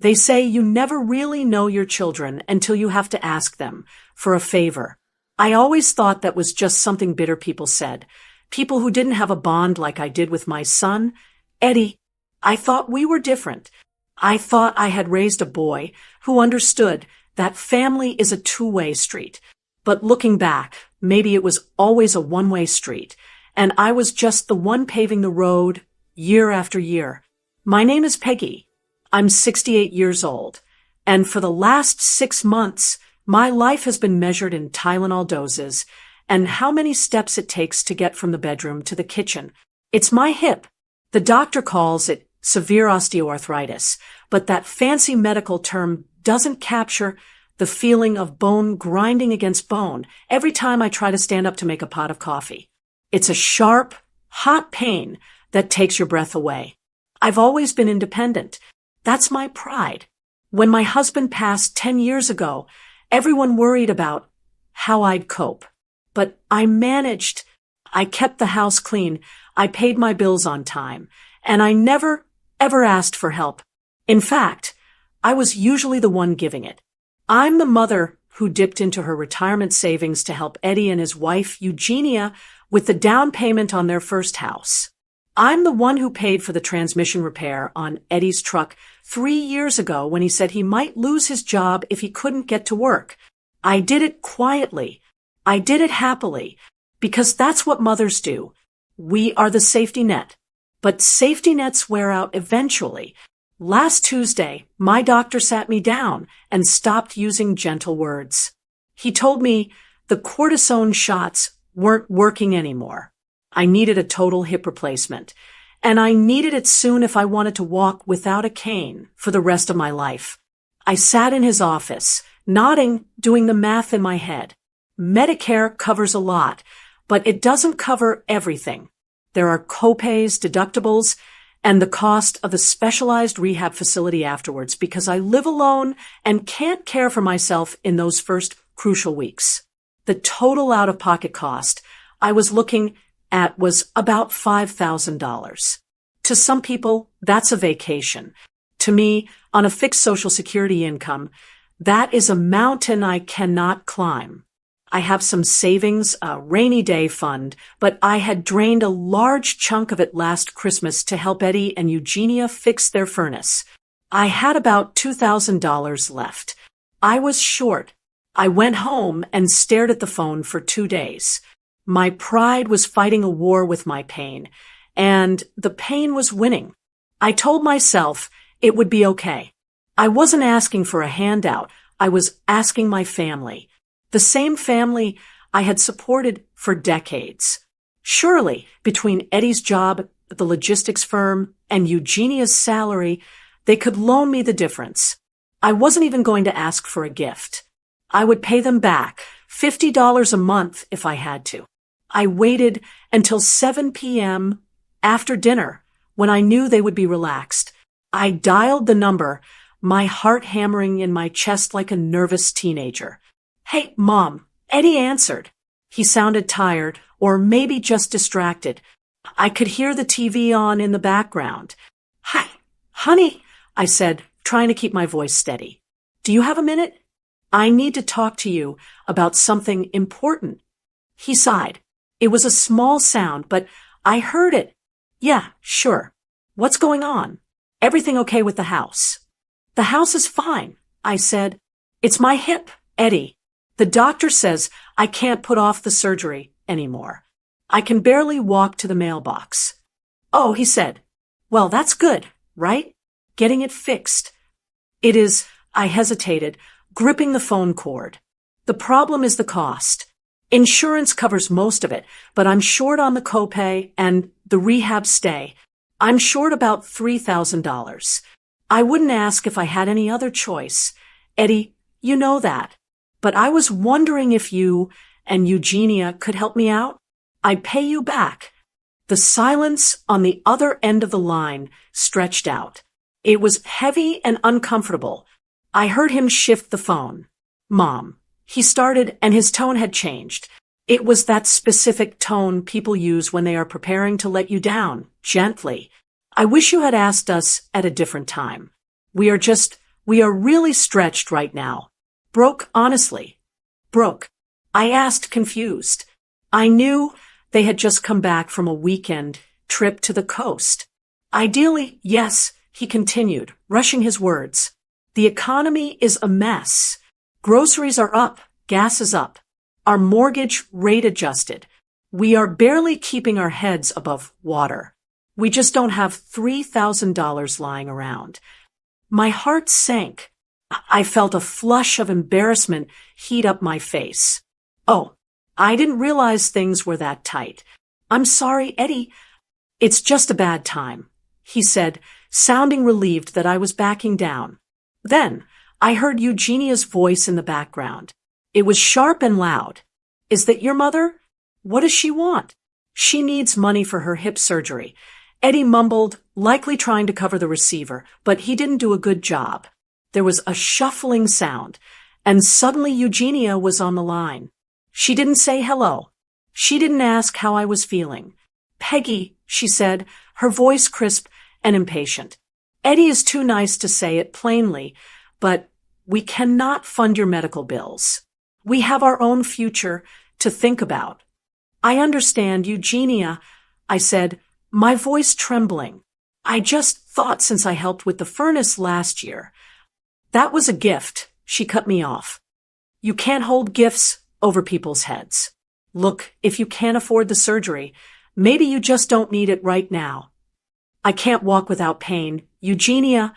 They say you never really know your children until you have to ask them for a favor. I always thought that was just something bitter people said. People who didn't have a bond like I did with my son, Eddie. I thought we were different. I thought I had raised a boy who understood that family is a two-way street. But looking back, maybe it was always a one-way street, and I was just the one paving the road year after year. My name is Peggy. I'm 68 years old, and for the last 6 months, my life has been measured in Tylenol doses and how many steps it takes to get from the bedroom to the kitchen. It's my hip. The doctor calls it severe osteoarthritis, but that fancy medical term doesn't capture the feeling of bone grinding against bone every time I try to stand up to make a pot of coffee. It's a sharp, hot pain that takes your breath away. I've always been independent. That's my pride. When my husband passed 10 years ago, everyone worried about how I'd cope. But I managed. I kept the house clean. I paid my bills on time. And I never, ever asked for help. In fact, I was usually the one giving it. I'm the mother who dipped into her retirement savings to help Eddie and his wife, Eugenia, with the down payment on their first house. I'm the one who paid for the transmission repair on Eddie's truck 3 years ago when he said he might lose his job if he couldn't get to work. I did it quietly. I did it happily, because that's what mothers do. We are the safety net. But safety nets wear out eventually. Last Tuesday, my doctor sat me down and stopped using gentle words. He told me the cortisone shots weren't working anymore. I needed a total hip replacement, and I needed it soon if I wanted to walk without a cane for the rest of my life. I sat in his office, nodding, doing the math in my head. Medicare covers a lot, but it doesn't cover everything. There are copays, deductibles, and the cost of a specialized rehab facility afterwards because I live alone and can't care for myself in those first crucial weeks. The total out-of-pocket cost I was looking at was about $5,000. To some people, that's a vacation. To me, on a fixed Social Security income, that is a mountain I cannot climb. I have some savings, a rainy day fund, but I had drained a large chunk of it last Christmas to help Eddie and Eugenia fix their furnace. I had about $2,000 left. I was short. I went home and stared at the phone for 2 days. My pride was fighting a war with my pain, and the pain was winning. I told myself it would be okay. I wasn't asking for a handout. I was asking my family. The same family I had supported for decades. Surely, between Eddie's job at the logistics firm and Eugenia's salary, they could loan me the difference. I wasn't even going to ask for a gift. I would pay them back, $50 a month if I had to. I waited until 7 p.m. after dinner when I knew they would be relaxed. I dialed the number, my heart hammering in my chest like a nervous teenager. "Hey, Mom," Eddie answered. He sounded tired, or maybe just distracted. I could hear the TV on in the background. "Hi, honey," I said, trying to keep my voice steady. "Do you have a minute? I need to talk to you about something important." He sighed. It was a small sound, but I heard it. "Yeah, sure. What's going on? Everything okay with the house?" "The house is fine," I said. "It's my hip, Eddie. The doctor says I can't put off the surgery anymore. I can barely walk to the mailbox." "Oh," he said. "Well, that's good, right? Getting it fixed." "It is," I hesitated, gripping the phone cord. "The problem is the cost. Insurance covers most of it, but I'm short on the copay and the rehab stay. I'm short about $3,000. I wouldn't ask if I had any other choice. Eddie, you know that. But I was wondering if you and Eugenia could help me out. I'd pay you back." The silence on the other end of the line stretched out. It was heavy and uncomfortable. I heard him shift the phone. "Mom," he started, and his tone had changed. It was that specific tone people use when they are preparing to let you down, gently. "I wish you had asked us at a different time. We are just We are really stretched right now. Broke, honestly. Broke. I asked, confused. I knew they had just come back from a weekend trip to the coast. Ideally, yes, he continued, rushing his words. The economy is a mess. Groceries are up, gas is up. Our mortgage rate adjusted. We are barely keeping our heads above water. We just don't have $3,000 lying around. My heart sank. I felt a flush of embarrassment heat up my face. Oh, I didn't realize things were that tight. I'm sorry, Eddie. It's just a bad time, he said, sounding relieved that I was backing down. Then, I heard Eugenia's voice in the background. It was sharp and loud. Is that your mother? What does she want? She needs money for her hip surgery. Eddie mumbled, likely trying to cover the receiver, but he didn't do a good job. There was a shuffling sound, and suddenly Eugenia was on the line. She didn't say hello. She didn't ask how I was feeling. Peggy, she said, her voice crisp and impatient. Eddie is too nice to say it plainly, but we cannot fund your medical bills. We have our own future to think about. I understand, Eugenia, I said, my voice trembling. I just thought since I helped with the furnace last year. That was a gift, she cut me off. You can't hold gifts over people's heads. Look, if you can't afford the surgery, maybe you just don't need it right now. I can't walk without pain, Eugenia,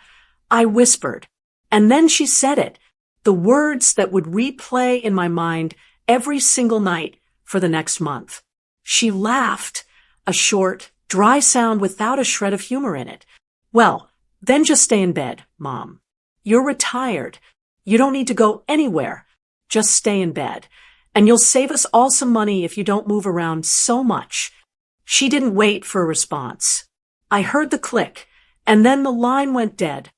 I whispered. And then she said it, the words that would replay in my mind every single night for the next month. She laughed, a short, dry sound without a shred of humor in it. Well, then just stay in bed, Mom. You're retired. You don't need to go anywhere. Just stay in bed. And you'll save us all some money if you don't move around so much. She didn't wait for a response. I heard the click, and then the line went dead.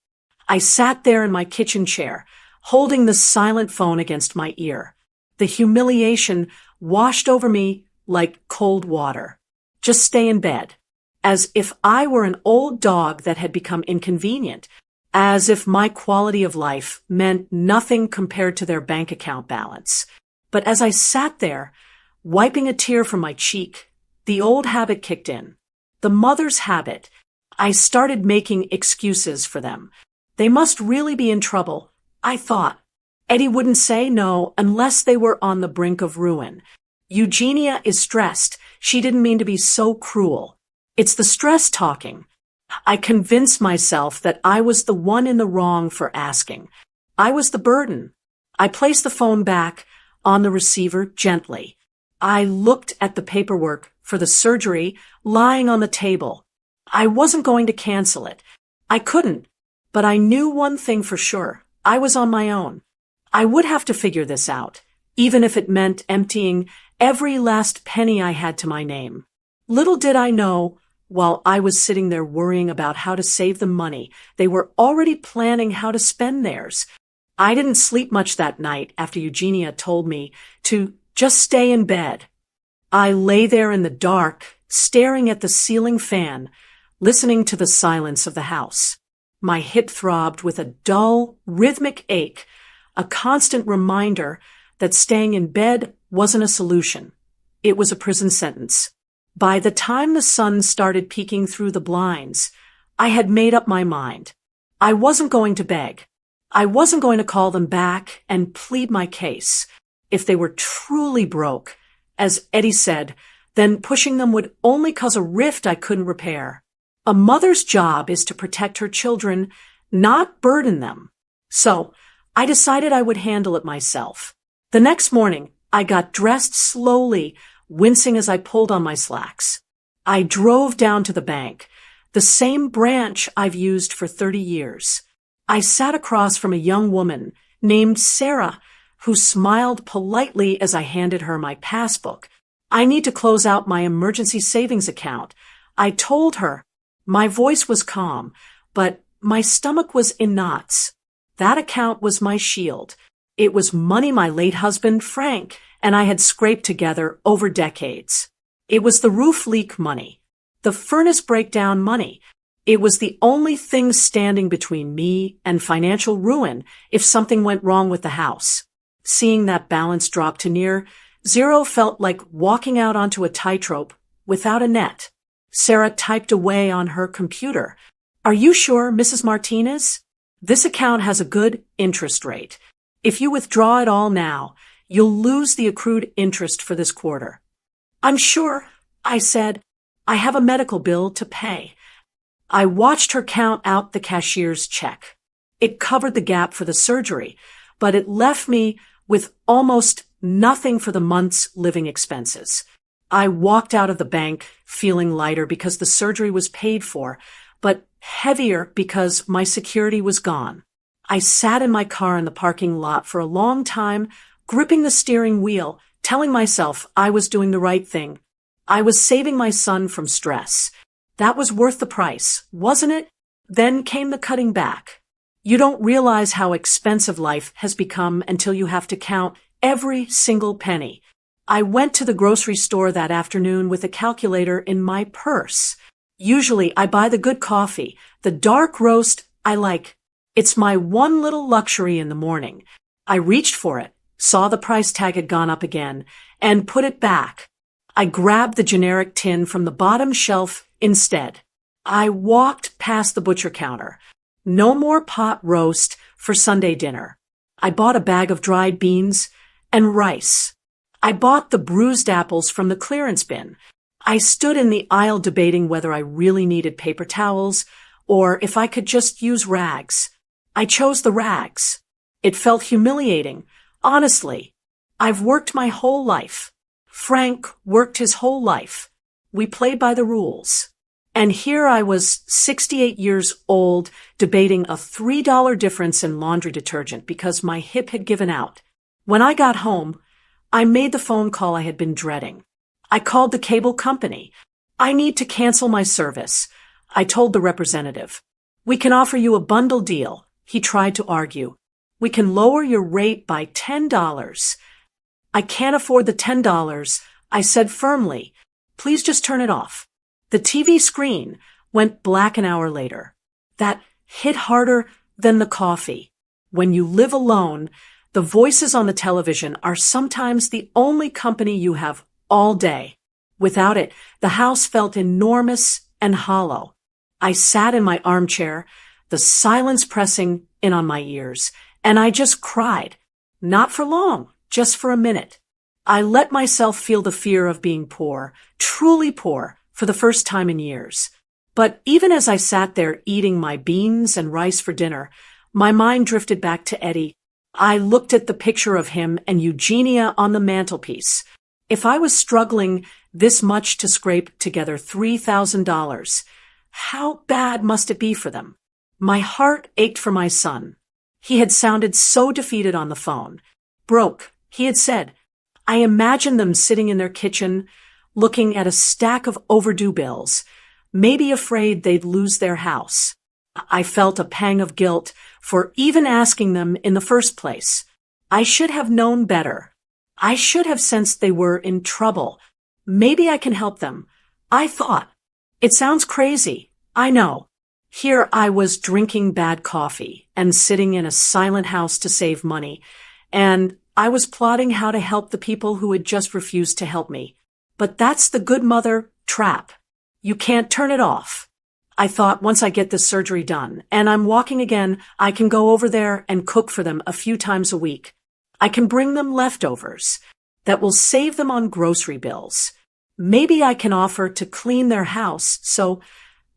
I sat there in my kitchen chair, holding the silent phone against my ear. The humiliation washed over me like cold water. Just stay in bed. As if I were an old dog that had become inconvenient. As if my quality of life meant nothing compared to their bank account balance. But as I sat there, wiping a tear from my cheek, the old habit kicked in. The mother's habit. I started making excuses for them. They must really be in trouble, I thought. Eddie wouldn't say no unless they were on the brink of ruin. Eugenia is stressed. She didn't mean to be so cruel. It's the stress talking. I convinced myself that I was the one in the wrong for asking. I was the burden. I placed the phone back on the receiver gently. I looked at the paperwork for the surgery lying on the table. I wasn't going to cancel it. I couldn't. But I knew one thing for sure. I was on my own. I would have to figure this out, even if it meant emptying every last penny I had to my name. Little did I know, while I was sitting there worrying about how to save the money, they were already planning how to spend theirs. I didn't sleep much that night after Eugenia told me to just stay in bed. I lay there in the dark, staring at the ceiling fan, listening to the silence of the house. My hip throbbed with a dull, rhythmic ache, a constant reminder that staying in bed wasn't a solution. It was a prison sentence. By the time the sun started peeking through the blinds, I had made up my mind. I wasn't going to beg. I wasn't going to call them back and plead my case. If they were truly broke, as Eddie said, then pushing them would only cause a rift I couldn't repair. A mother's job is to protect her children, not burden them. So, I decided I would handle it myself. The next morning, I got dressed slowly, wincing as I pulled on my slacks. I drove down to the bank, the same branch I've used for 30 years. I sat across from a young woman named Sarah, who smiled politely as I handed her my passbook. I need to close out my emergency savings account. I told her. My voice was calm, but my stomach was in knots. That account was my shield. It was money my late husband, Frank, and I had scraped together over decades. It was the roof leak money, the furnace breakdown money, It was the only thing standing between me and financial ruin if something went wrong with the house. Seeing that balance drop to near zero felt like walking out onto a tightrope without a net. Sarah typed away on her computer. "Are you sure, Mrs. Martinez? This account has a good interest rate. If you withdraw it all now, you'll lose the accrued interest for this quarter." "I'm sure," I said. "I have a medical bill to pay." I watched her count out the cashier's check. It covered the gap for the surgery, but it left me with almost nothing for the month's living expenses. I walked out of the bank feeling lighter because the surgery was paid for, but heavier because my security was gone. I sat in my car in the parking lot for a long time, gripping the steering wheel, telling myself I was doing the right thing. I was saving my son from stress. That was worth the price, wasn't it? Then came the cutting back. You don't realize how expensive life has become until you have to count every single penny. I went to the grocery store that afternoon with a calculator in my purse. Usually I buy the good coffee, the dark roast I like. It's my one little luxury in the morning. I reached for it, saw the price tag had gone up again, and put it back. I grabbed the generic tin from the bottom shelf instead. I walked past the butcher counter. No more pot roast for Sunday dinner. I bought a bag of dried beans and rice. I bought the bruised apples from the clearance bin. I stood in the aisle debating whether I really needed paper towels or if I could just use rags. I chose the rags. It felt humiliating. Honestly, I've worked my whole life. Frank worked his whole life. We played by the rules. And here I was 68 years old debating a $3 difference in laundry detergent because my hip had given out. When I got home, I made the phone call I had been dreading. I called the cable company. "I need to cancel my service," I told the representative. "We can offer you a bundle deal," he tried to argue. "We can lower your rate by $10. "I can't afford the $10, I said firmly. "Please just turn it off." The TV screen went black an hour later. That hit harder than the coffee. When you live alone, the voices on the television are sometimes the only company you have all day. Without it, the house felt enormous and hollow. I sat in my armchair, the silence pressing in on my ears, and I just cried. Not for long, just for a minute. I let myself feel the fear of being poor, truly poor, for the first time in years. But even as I sat there eating my beans and rice for dinner, my mind drifted back to Eddie. I looked at the picture of him and Eugenia on the mantelpiece. If I was struggling this much to scrape together $3,000, how bad must it be for them? My heart ached for my son. He had sounded so defeated on the phone. Broke, he had said. I imagined them sitting in their kitchen, looking at a stack of overdue bills, maybe afraid they'd lose their house. I felt a pang of guilt for even asking them in the first place. I should have known better. I should have sensed they were in trouble. Maybe I can help them. I thought. It sounds crazy. I know. Here I was drinking bad coffee and sitting in a silent house to save money, and I was plotting how to help the people who had just refused to help me. But that's the good mother trap. You can't turn it off. I thought once I get this surgery done and I'm walking again, I can go over there and cook for them a few times a week. I can bring them leftovers that will save them on grocery bills. Maybe I can offer to clean their house so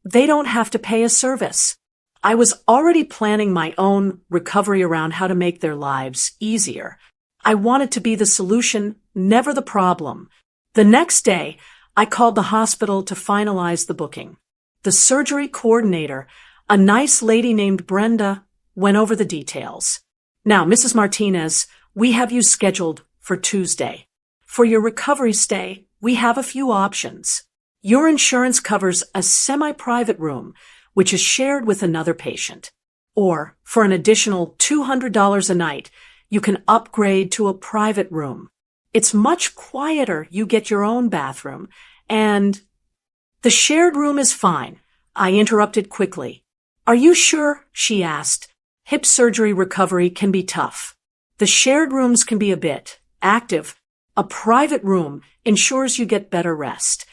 they don't have to pay a service. I was already planning my own recovery around how to make their lives easier. I wanted to be the solution, never the problem. The next day, I called the hospital to finalize the booking. The surgery coordinator, a nice lady named Brenda, went over the details. "Now, Mrs. Martinez, we have you scheduled for Tuesday. For your recovery stay, we have a few options. Your insurance covers a semi-private room, which is shared with another patient. Or, for an additional $200 a night, you can upgrade to a private room. It's much quieter. You get your own bathroom, and the shared room is fine. I interrupted quickly. Are you sure? She asked. Hip surgery recovery can be tough. The shared rooms can be a bit active. A private room ensures you get better rest.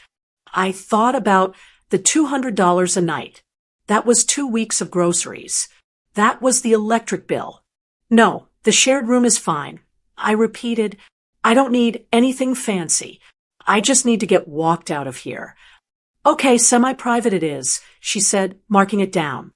I thought about the $200 a night. That was 2 weeks of groceries. That was the electric bill. No, the shared room is fine. I repeated, I don't need anything fancy. I just need to get walked out of here. Okay, semi-private it is, she said, marking it down.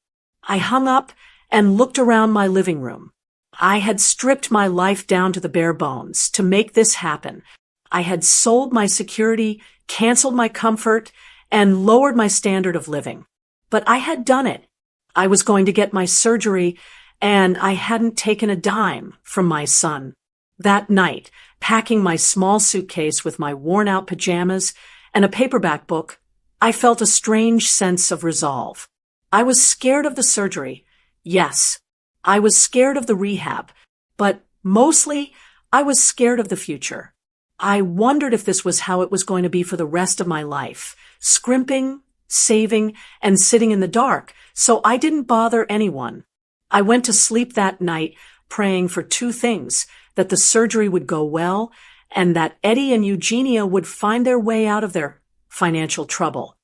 I hung up and looked around my living room. I had stripped my life down to the bare bones to make this happen. I had sold my security, canceled my comfort, and lowered my standard of living. But I had done it. I was going to get my surgery, and I hadn't taken a dime from my son. That night, packing my small suitcase with my worn-out pajamas and a paperback book, I felt a strange sense of resolve. I was scared of the surgery. Yes, I was scared of the rehab. But mostly, I was scared of the future. I wondered if this was how it was going to be for the rest of my life, scrimping, saving, and sitting in the dark, so I didn't bother anyone. I went to sleep that night praying for 2 things, that the surgery would go well, and that Eddie and Eugenia would find their way out of their financial trouble.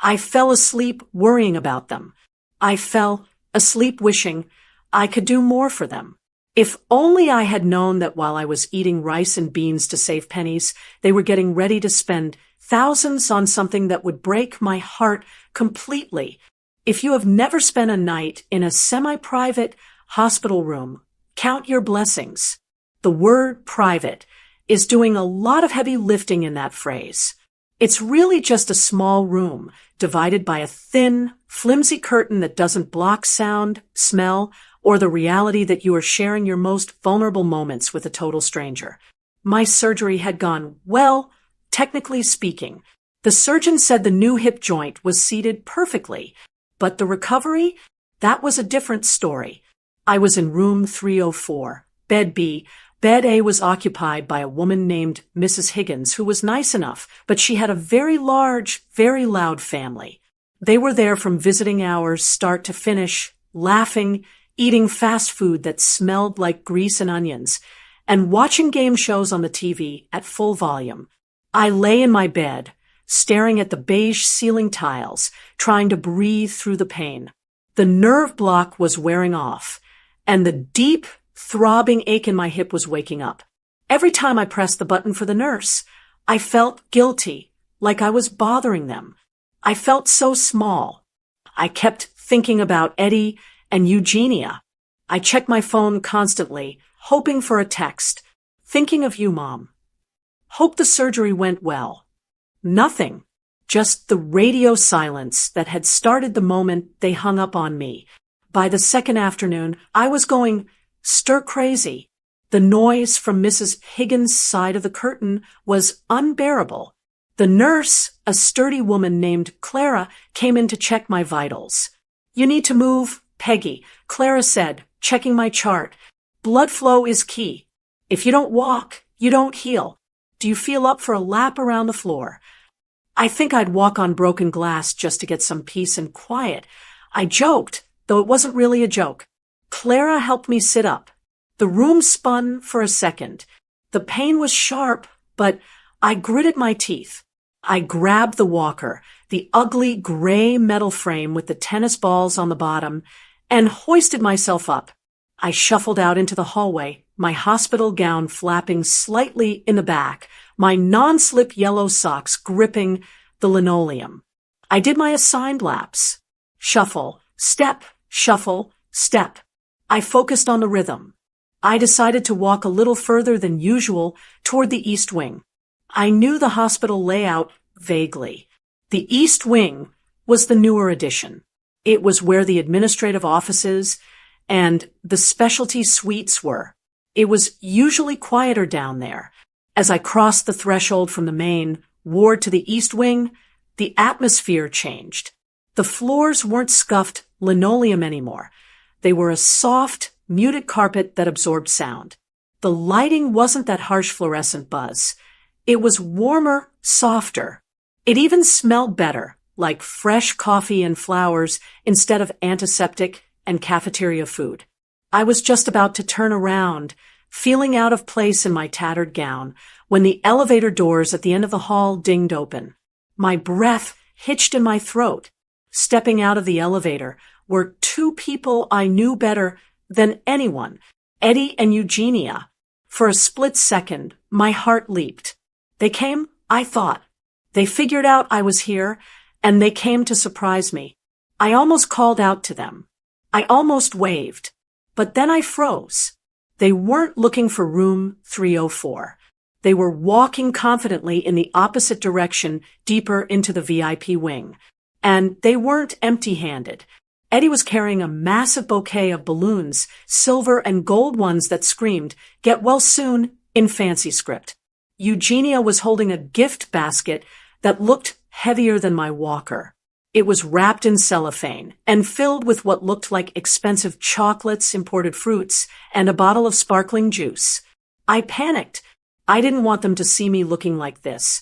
I fell asleep worrying about them. I fell asleep wishing I could do more for them. If only I had known that while I was eating rice and beans to save pennies, they were getting ready to spend thousands on something that would break my heart completely. If you have never spent a night in a semi-private hospital room, count your blessings. The word private is doing a lot of heavy lifting in that phrase. It's really just a small room divided by a thin, flimsy curtain that doesn't block sound, smell, or the reality that you are sharing your most vulnerable moments with a total stranger. My surgery had gone well, technically speaking. The surgeon said the new hip joint was seated perfectly, but the recovery, that was a different story. I was in room 304, bed B. Bed A was occupied by a woman named Mrs. Higgins, who was nice enough, but she had a very large, very loud family. They were there from visiting hours, start to finish, laughing, eating fast food that smelled like grease and onions, and watching game shows on the TV at full volume. I lay in my bed, staring at the beige ceiling tiles, trying to breathe through the pain. The nerve block was wearing off, and the deep, throbbing ache in my hip was waking up. Every time I pressed the button for the nurse, I felt guilty, like I was bothering them. I felt so small. I kept thinking about Eddie and Eugenia. I checked my phone constantly, hoping for a text. Thinking of you, Mom. Hope the surgery went well. Nothing. Just the radio silence that had started the moment they hung up on me. By the second afternoon, I was going stir-crazy. The noise from Mrs. Higgins' side of the curtain was unbearable. The nurse, a sturdy woman named Clara, came in to check my vitals. You need to move, Peggy, Clara said, checking my chart. Blood flow is key. If you don't walk, you don't heal. Do you feel up for a lap around the floor? I think I'd walk on broken glass just to get some peace and quiet. I joked, though it wasn't really a joke. Clara helped me sit up. The room spun for a second. The pain was sharp, but I gritted my teeth. I grabbed the walker, the ugly gray metal frame with the tennis balls on the bottom, and hoisted myself up. I shuffled out into the hallway, my hospital gown flapping slightly in the back, my non-slip yellow socks gripping the linoleum. I did my assigned laps. Shuffle, step, shuffle, step. I focused on the rhythm. I decided to walk a little further than usual toward the East Wing. I knew the hospital layout vaguely. The East Wing was the newer addition. It was where the administrative offices and the specialty suites were. It was usually quieter down there. As I crossed the threshold from the main ward to the East Wing, the atmosphere changed. The floors weren't scuffed linoleum anymore. They were a soft, muted carpet that absorbed sound. The lighting wasn't that harsh fluorescent buzz. It was warmer, softer. It even smelled better, like fresh coffee and flowers instead of antiseptic and cafeteria food. I was just about to turn around, feeling out of place in my tattered gown, when the elevator doors at the end of the hall dinged open. My breath hitched in my throat. Stepping out of the elevator were two people I knew better than anyone, Eddie and Eugenia. For a split second, my heart leaped. They came, I thought. They figured out I was here, and they came to surprise me. I almost called out to them. I almost waved. But then I froze. They weren't looking for room 304. They were walking confidently in the opposite direction, deeper into the VIP wing. And they weren't empty-handed. Eddie was carrying a massive bouquet of balloons, silver and gold ones that screamed, "Get well soon," in fancy script. Eugenia was holding a gift basket that looked heavier than my walker. It was wrapped in cellophane and filled with what looked like expensive chocolates, imported fruits, and a bottle of sparkling juice. I panicked. I didn't want them to see me looking like this.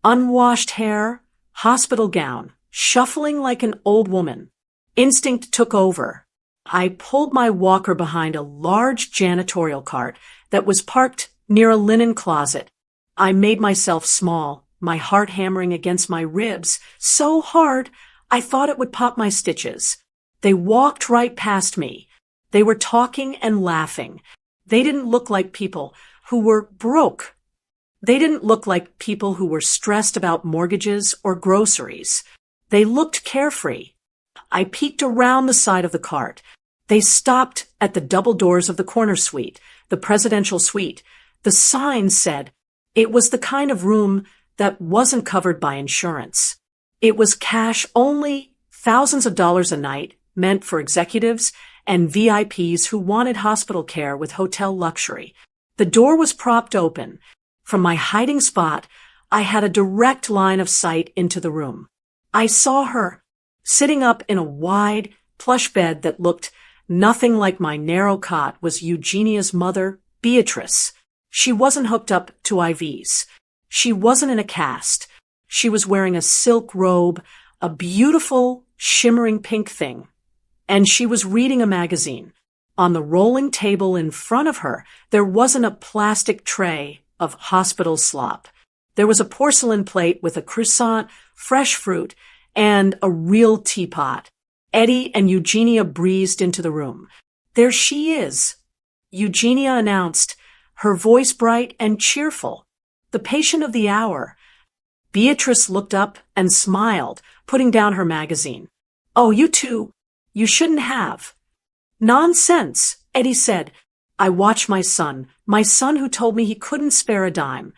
Unwashed hair, hospital gown, shuffling like an old woman. Instinct took over. I pulled my walker behind a large janitorial cart that was parked near a linen closet. I made myself small, my heart hammering against my ribs so hard I thought it would pop my stitches. They walked right past me. They were talking and laughing. They didn't look like people who were broke. They didn't look like people who were stressed about mortgages or groceries. They looked carefree. I peeked around the side of the cart. They stopped at the double doors of the corner suite, the presidential suite. The sign said it was the kind of room that wasn't covered by insurance. It was cash only, thousands of dollars a night, meant for executives and VIPs who wanted hospital care with hotel luxury. The door was propped open. From my hiding spot, I had a direct line of sight into the room. I saw her, sitting up in a wide, plush bed that looked nothing like my narrow cot, was Eugenia's mother, Beatrice. She wasn't hooked up to IVs. She wasn't in a cast. She was wearing a silk robe, a beautiful, shimmering pink thing. And she was reading a magazine. On the rolling table in front of her, there wasn't a plastic tray of hospital slop. There was a porcelain plate with a croissant, fresh fruit, and a real teapot. Eddie and Eugenia breezed into the room. "There she is," Eugenia announced, her voice bright and cheerful. "The patient of the hour." Beatrice looked up and smiled, putting down her magazine. "Oh, you two. You shouldn't have." "Nonsense," Eddie said. "I watched my son who told me he couldn't spare a dime,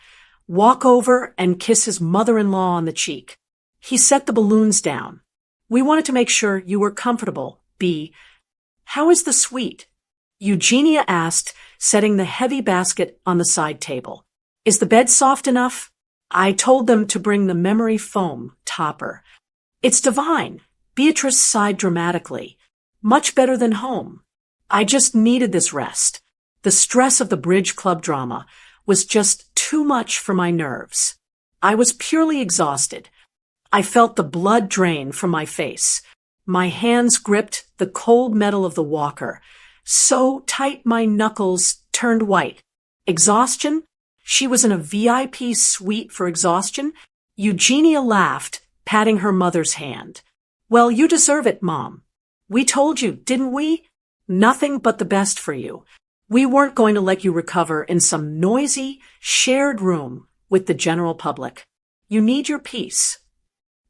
walk over and kiss his mother-in-law on the cheek. He set the balloons down. We wanted to make sure you were comfortable, B. How is the suite?" Eugenia asked, setting the heavy basket on the side table. "Is the bed soft enough?" I told them to bring the memory foam topper. "It's divine," Beatrice sighed dramatically. "Much better than home. I just needed this rest. The stress of the bridge club drama was just too much for my nerves. I was purely exhausted. I felt the blood drain from my face. My hands gripped the cold metal of the walker, so tight my knuckles turned white. Exhaustion? She was in a VIP suite for exhaustion? Eugenia laughed, patting her mother's hand. "Well, you deserve it, Mom. We told you, didn't we? Nothing but the best for you. We weren't going to let you recover in some noisy, shared room with the general public. You need your peace."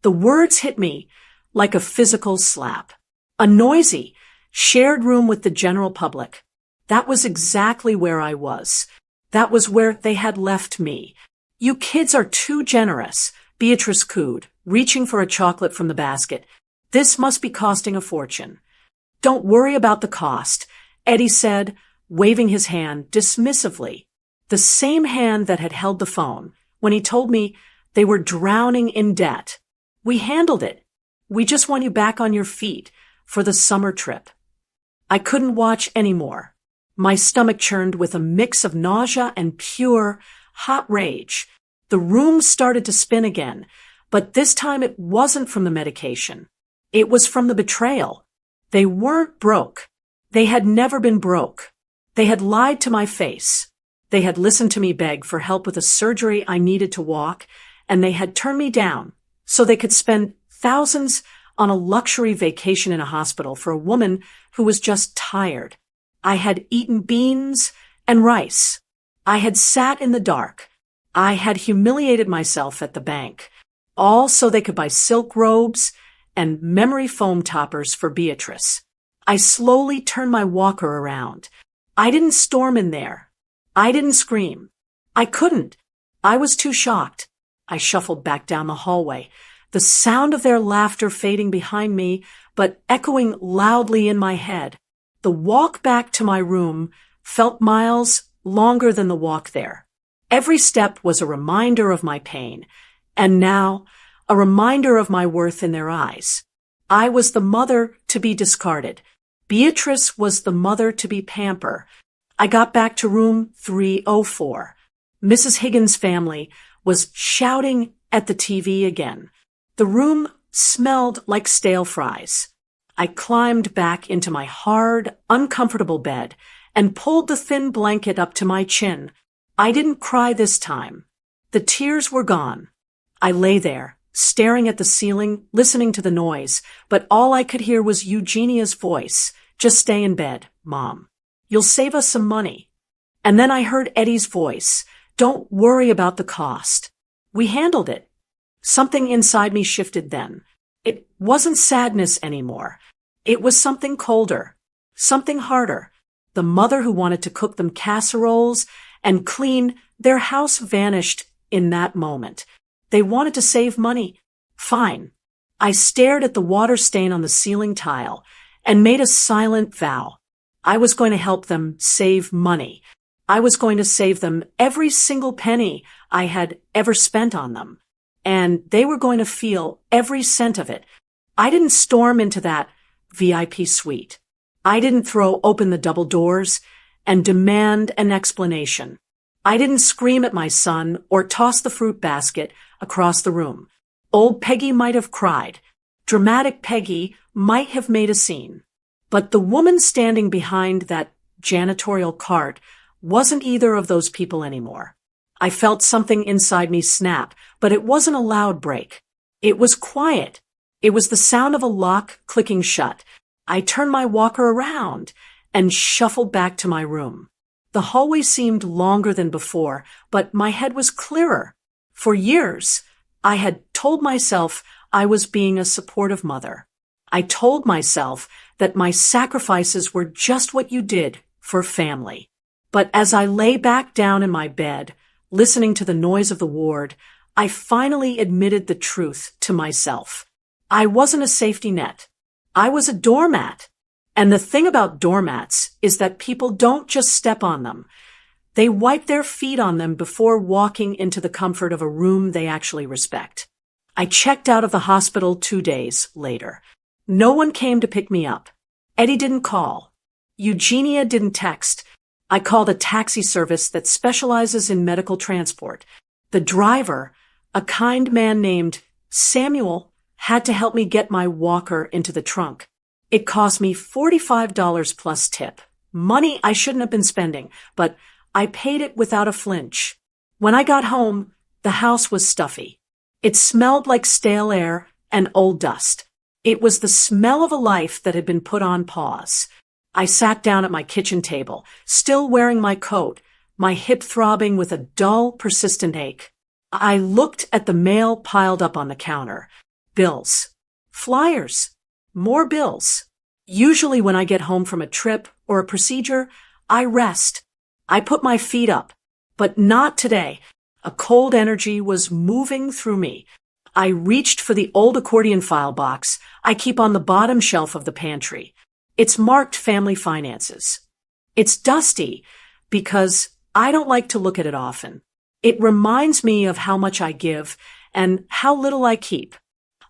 The words hit me like a physical slap. A noisy, shared room with the general public. That was exactly where I was. That was where they had left me. "You kids are too generous," Beatrice cooed, reaching for a chocolate from the basket. "This must be costing a fortune." "Don't worry about the cost," Eddie said, waving his hand dismissively. The same hand that had held the phone when he told me they were drowning in debt. "We handled it. We just want you back on your feet for the summer trip." I couldn't watch anymore. My stomach churned with a mix of nausea and pure, hot rage. The room started to spin again. But this time it wasn't from the medication. It was from the betrayal. They weren't broke. They had never been broke. They had lied to my face. They had listened to me beg for help with a surgery I needed to walk, and they had turned me down so they could spend thousands on a luxury vacation in a hospital for a woman who was just tired. I had eaten beans and rice. I had sat in the dark. I had humiliated myself at the bank, all so they could buy silk robes and memory foam toppers for Beatrice. I slowly turned my walker around. I didn't storm in there. I didn't scream. I couldn't. I was too shocked. I shuffled back down the hallway, the sound of their laughter fading behind me, but echoing loudly in my head. The walk back to my room felt miles longer than the walk there. Every step was a reminder of my pain, and now a reminder of my worth in their eyes. I was the mother to be discarded. Beatrice was the mother to be pampered. I got back to room 304. Mrs. Higgins' family was shouting at the TV again. The room smelled like stale fries. I climbed back into my hard, uncomfortable bed and pulled the thin blanket up to my chin. I didn't cry this time. The tears were gone. I lay there, staring at the ceiling, listening to the noise, but all I could hear was Eugenia's voice. Just stay in bed, Mom. You'll save us some money. And then I heard Eddie's voice. Don't worry about the cost. We handled it. Something inside me shifted then. It wasn't sadness anymore. It was something colder, something harder. The mother who wanted to cook them casseroles and clean their house vanished in that moment. They wanted to save money. Fine. I stared at the water stain on the ceiling tile and made a silent vow. I was going to help them save money. I was going to save them every single penny I had ever spent on them. And they were going to feel every cent of it. I didn't storm into that VIP suite. I didn't throw open the double doors and demand an explanation. I didn't scream at my son or toss the fruit basket across the room. Old Peggy might have cried. Dramatic Peggy might have made a scene. But the woman standing behind that janitorial cart wasn't either of those people anymore. I felt something inside me snap, but it wasn't a loud break. It was quiet. It was the sound of a lock clicking shut. I turned my walker around and shuffled back to my room. The hallway seemed longer than before, but my head was clearer. For years, I had told myself I was being a supportive mother. I told myself that my sacrifices were just what you did for family. But as I lay back down in my bed, listening to the noise of the ward, I finally admitted the truth to myself. I wasn't a safety net. I was a doormat. And the thing about doormats is that people don't just step on them. They wipe their feet on them before walking into the comfort of a room they actually respect. I checked out of the hospital 2 days later. No one came to pick me up. Eddie didn't call. Eugenia didn't text. I called a taxi service that specializes in medical transport. The driver, a kind man named Samuel, had to help me get my walker into the trunk. It cost me $45 plus tip. Money I shouldn't have been spending, but I paid it without a flinch. When I got home, the house was stuffy. It smelled like stale air and old dust. It was the smell of a life that had been put on pause. I sat down at my kitchen table, still wearing my coat, my hip throbbing with a dull, persistent ache. I looked at the mail piled up on the counter. Bills. Flyers. More bills. Usually when I get home from a trip or a procedure, I rest. I put my feet up. But not today. A cold energy was moving through me. I reached for the old accordion file box I keep on the bottom shelf of the pantry. It's marked Family Finances. It's dusty because I don't like to look at it often. It reminds me of how much I give and how little I keep.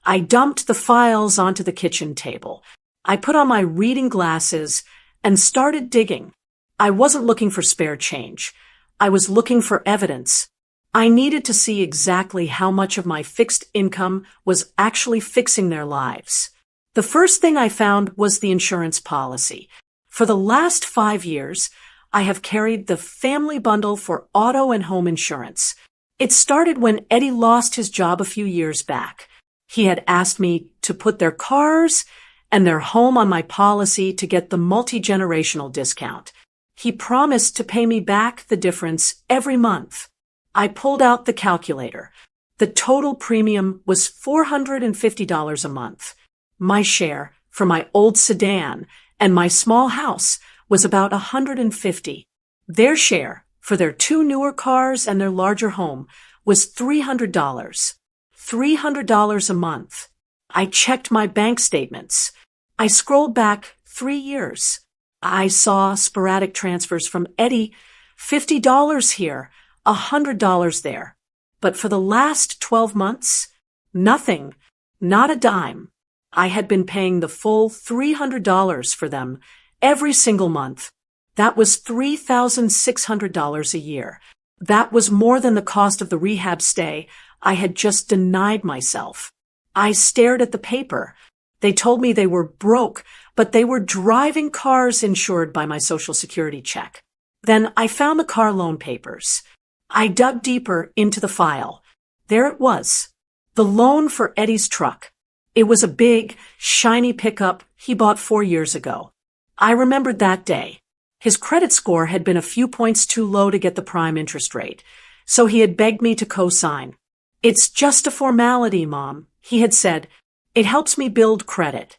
I dumped the files onto the kitchen table. I put on my reading glasses and started digging. I wasn't looking for spare change. I was looking for evidence. I needed to see exactly how much of my fixed income was actually fixing their lives. The first thing I found was the insurance policy. For the last 5 years, I have carried the family bundle for auto and home insurance. It started when Eddie lost his job a few years back. He had asked me to put their cars and their home on my policy to get the multi-generational discount. He promised to pay me back the difference every month. I pulled out the calculator. The total premium was $450 a month. My share for my old sedan and my small house was about $150. Their share for their 2 newer cars and their larger home was $300. $300 a month. I checked my bank statements. I scrolled back 3 years. I saw sporadic transfers from Eddie, $50 here, $100 there. But for the last 12 months, nothing, not a dime. I had been paying the full $300 for them every single month. That was $3,600 a year. That was more than the cost of the rehab stay I had just denied myself. I stared at the paper. They told me they were broke, but they were driving cars insured by my Social Security check. Then I found the car loan papers. I dug deeper into the file. There it was. The loan for Eddie's truck. It was a big, shiny pickup he bought 4 years ago. I remembered that day. His credit score had been a few points too low to get the prime interest rate, so he had begged me to co-sign. "It's just a formality, Mom," he had said. "It helps me build credit."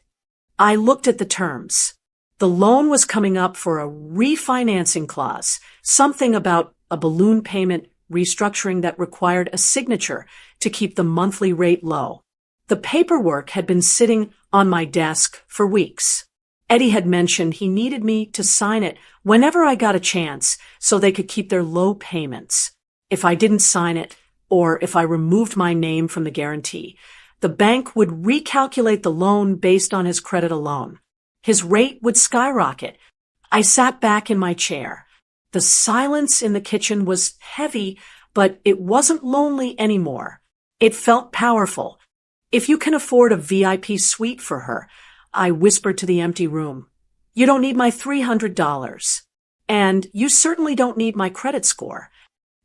I looked at the terms. The loan was coming up for a refinancing clause, something about a balloon payment restructuring that required a signature to keep the monthly rate low. The paperwork had been sitting on my desk for weeks. Eddie had mentioned he needed me to sign it whenever I got a chance so they could keep their low payments. If I didn't sign it, or if I removed my name from the guarantee, the bank would recalculate the loan based on his credit alone. His rate would skyrocket. I sat back in my chair. The silence in the kitchen was heavy, but it wasn't lonely anymore. It felt powerful. "If you can afford a VIP suite for her," I whispered to the empty room, "you don't need my $300. And you certainly don't need my credit score."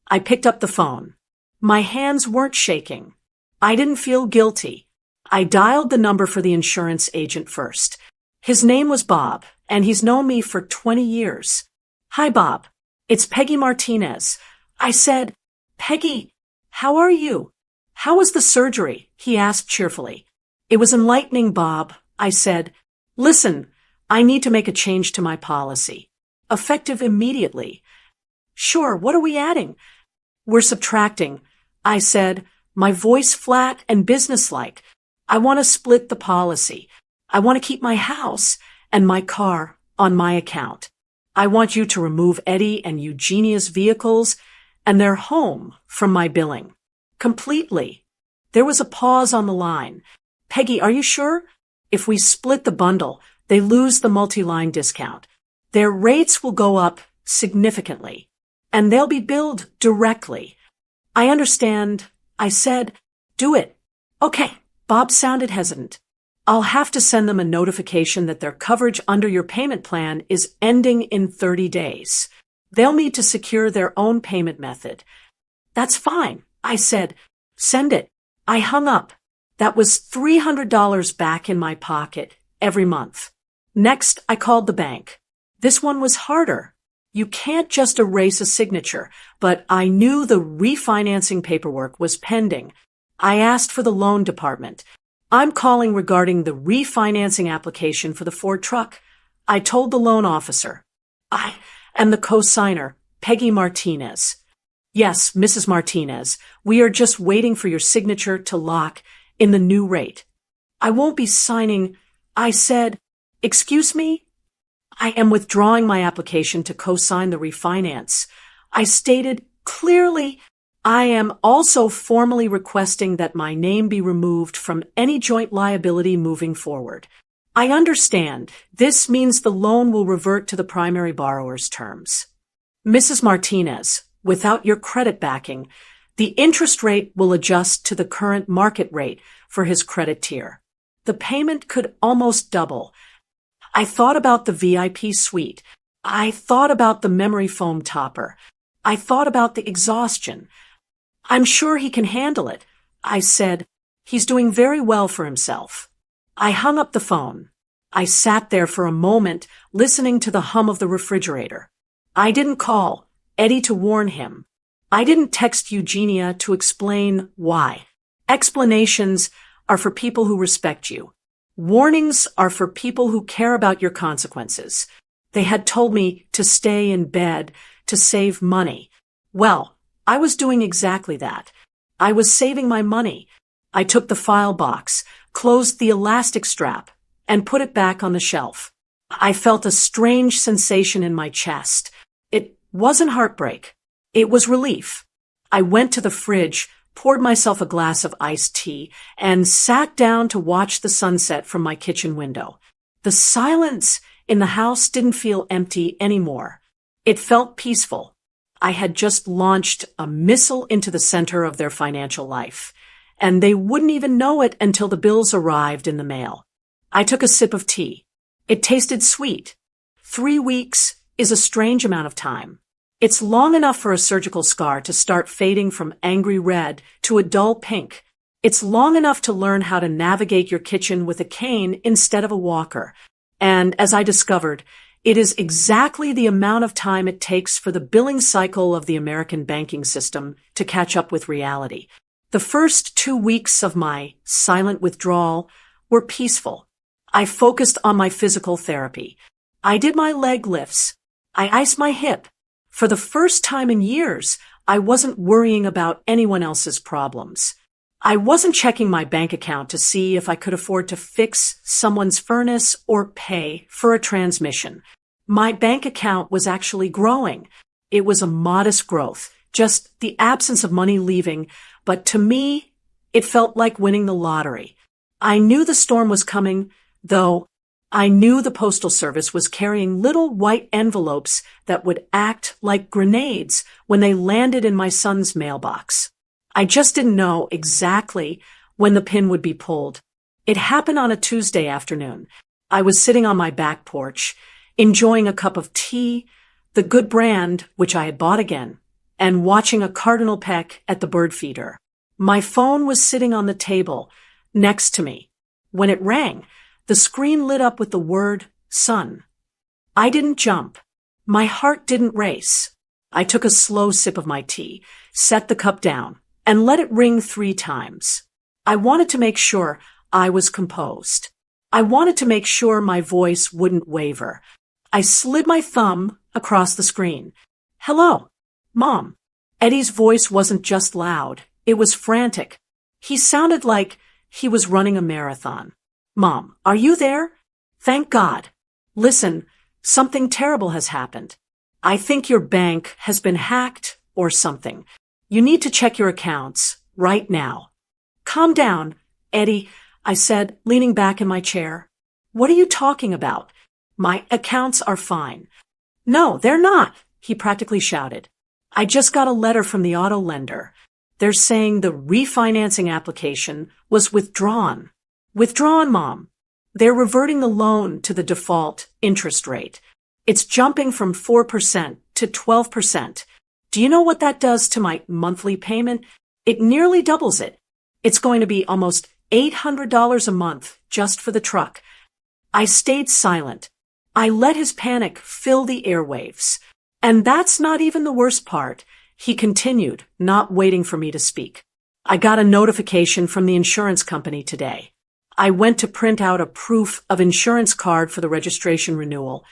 I picked up the phone. My hands weren't shaking. I didn't feel guilty. I dialed the number for the insurance agent first. His name was Bob, and he's known me for 20 years. "Hi, Bob. It's Peggy Martinez." I said, "Peggy, how are you?" "How was the surgery?" he asked cheerfully. "It was enlightening, Bob," I said. "Listen, I need to make a change to my policy. Effective immediately." "Sure, what are we adding?" "We're subtracting," I said, my voice flat and businesslike. "I want to split the policy. I want to keep my house and my car on my account. I want you to remove Eddie and Eugenia's vehicles and their home from my billing. Completely." There was a pause on the line. "Peggy, are you sure? If we split the bundle, they lose the multi-line discount. Their rates will go up significantly, and they'll be billed directly." "I understand," I said. "Do it." "Okay." Bob sounded hesitant. "I'll have to send them a notification that their coverage under your payment plan is ending in 30 days. They'll need to secure their own payment method." "That's fine," I said. "Send it." I hung up. That was $300 back in my pocket every month. Next, I called the bank. This one was harder. You can't just erase a signature, but I knew the refinancing paperwork was pending. I asked for the loan department. "I'm calling regarding the refinancing application for the Ford truck." I told the loan officer. "I am the co-signer, Peggy Martinez." "Yes, Mrs. Martinez, we are just waiting for your signature to lock in the new rate." "I won't be signing," I said. "Excuse me?" "I am withdrawing my application to co-sign the refinance." I stated clearly, "I am also formally requesting that my name be removed from any joint liability moving forward. I understand. This means the loan will revert to the primary borrower's terms." "Mrs. Martinez, without your credit backing, The interest rate will adjust to the current market rate for his credit tier. The payment could almost double. I thought about the VIP suite. I thought about the memory foam topper. I thought about the exhaustion. I'm sure he can handle it, I said. He's doing very well for himself. I hung up the phone. I sat there for a moment, listening to the hum of the refrigerator. I didn't call Eddie to warn him. I didn't text Eugenia to explain why. Explanations are for people who respect you. Warnings are for people who care about your consequences. They had told me to stay in bed, to save money. Well, I was doing exactly that. I was saving my money. I took the file box, closed the elastic strap, and put it back on the shelf. I felt a strange sensation in my chest. It wasn't heartbreak. It was relief. I went to the fridge, poured myself a glass of iced tea, and sat down to watch the sunset from my kitchen window. The silence in the house didn't feel empty anymore. It felt peaceful. I had just launched a missile into the center of their financial life, and they wouldn't even know it until the bills arrived in the mail. I took a sip of tea. It tasted sweet. 3 weeks is a strange amount of time. It's long enough for a surgical scar to start fading from angry red to a dull pink. It's long enough to learn how to navigate your kitchen with a cane instead of a walker. And as I discovered, it is exactly the amount of time it takes for the billing cycle of the American banking system to catch up with reality. The first 2 weeks of my silent withdrawal were peaceful. I focused on my physical therapy. I did my leg lifts. I iced my hip. For the first time in years, I wasn't worrying about anyone else's problems. I wasn't checking my bank account to see if I could afford to fix someone's furnace or pay for a transmission. My bank account was actually growing. It was a modest growth, just the absence of money leaving, but to me, it felt like winning the lottery. I knew the storm was coming, though. I knew the Postal Service was carrying little white envelopes that would act like grenades when they landed in my son's mailbox. I just didn't know exactly when the pin would be pulled. It happened on a Tuesday afternoon. I was sitting on my back porch, enjoying a cup of tea, the good brand, which I had bought again, and watching a cardinal peck at the bird feeder. My phone was sitting on the table next to me. When it rang, the screen lit up with the word son. I didn't jump. My heart didn't race. I took a slow sip of my tea, set the cup down, and let it ring 3 times. I wanted to make sure I was composed. I wanted to make sure my voice wouldn't waver. I slid my thumb across the screen. Hello, Mom. Eddie's voice wasn't just loud. It was frantic. He sounded like he was running a marathon. Mom, are you there? Thank God. Listen, something terrible has happened. I think your bank has been hacked or something. You need to check your accounts right now. Calm down, Eddie, I said, leaning back in my chair. What are you talking about? My accounts are fine. No, they're not, he practically shouted. I just got a letter from the auto lender. They're saying the refinancing application was withdrawn. Withdrawn, Mom. They're reverting the loan to the default interest rate. It's jumping from 4% to 12%. Do you know what that does to my monthly payment? It nearly doubles it. It's going to be almost $800 a month just for the truck. I stayed silent. I let his panic fill the airwaves. And that's not even the worst part. He continued, not waiting for me to speak. I got a notification from the insurance company today. I went to print out a proof of insurance card for the registration renewal,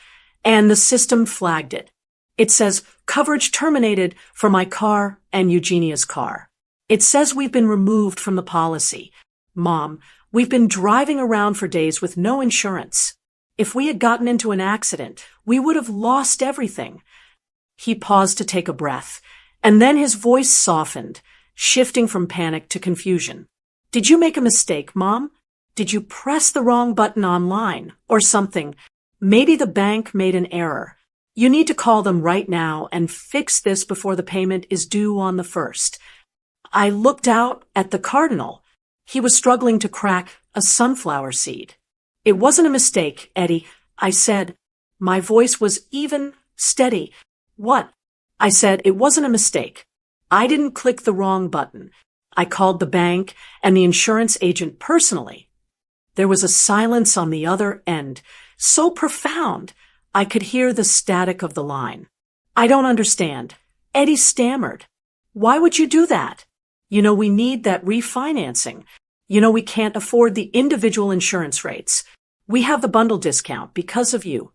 and the system flagged it. It says, coverage terminated for my car and Eugenia's car. It says we've been removed from the policy. Mom, we've been driving around for days with no insurance. If we had gotten into an accident, we would have lost everything. He paused to take a breath, and then his voice softened, shifting from panic to confusion. Did you make a mistake, Mom? Did you press the wrong button online or something? Maybe the bank made an error. You need to call them right now and fix this before the payment is due on the 1st. I looked out at the cardinal. He was struggling to crack a sunflower seed. It wasn't a mistake, Eddie, I said. My voice was even, steady. What? I said, it wasn't a mistake. I didn't click the wrong button. I called the bank and the insurance agent personally. There was a silence on the other end, so profound I could hear the static of the line. I don't understand. Eddie stammered. Why would you do that? You know we need that refinancing. You know we can't afford the individual insurance rates. We have the bundle discount because of you.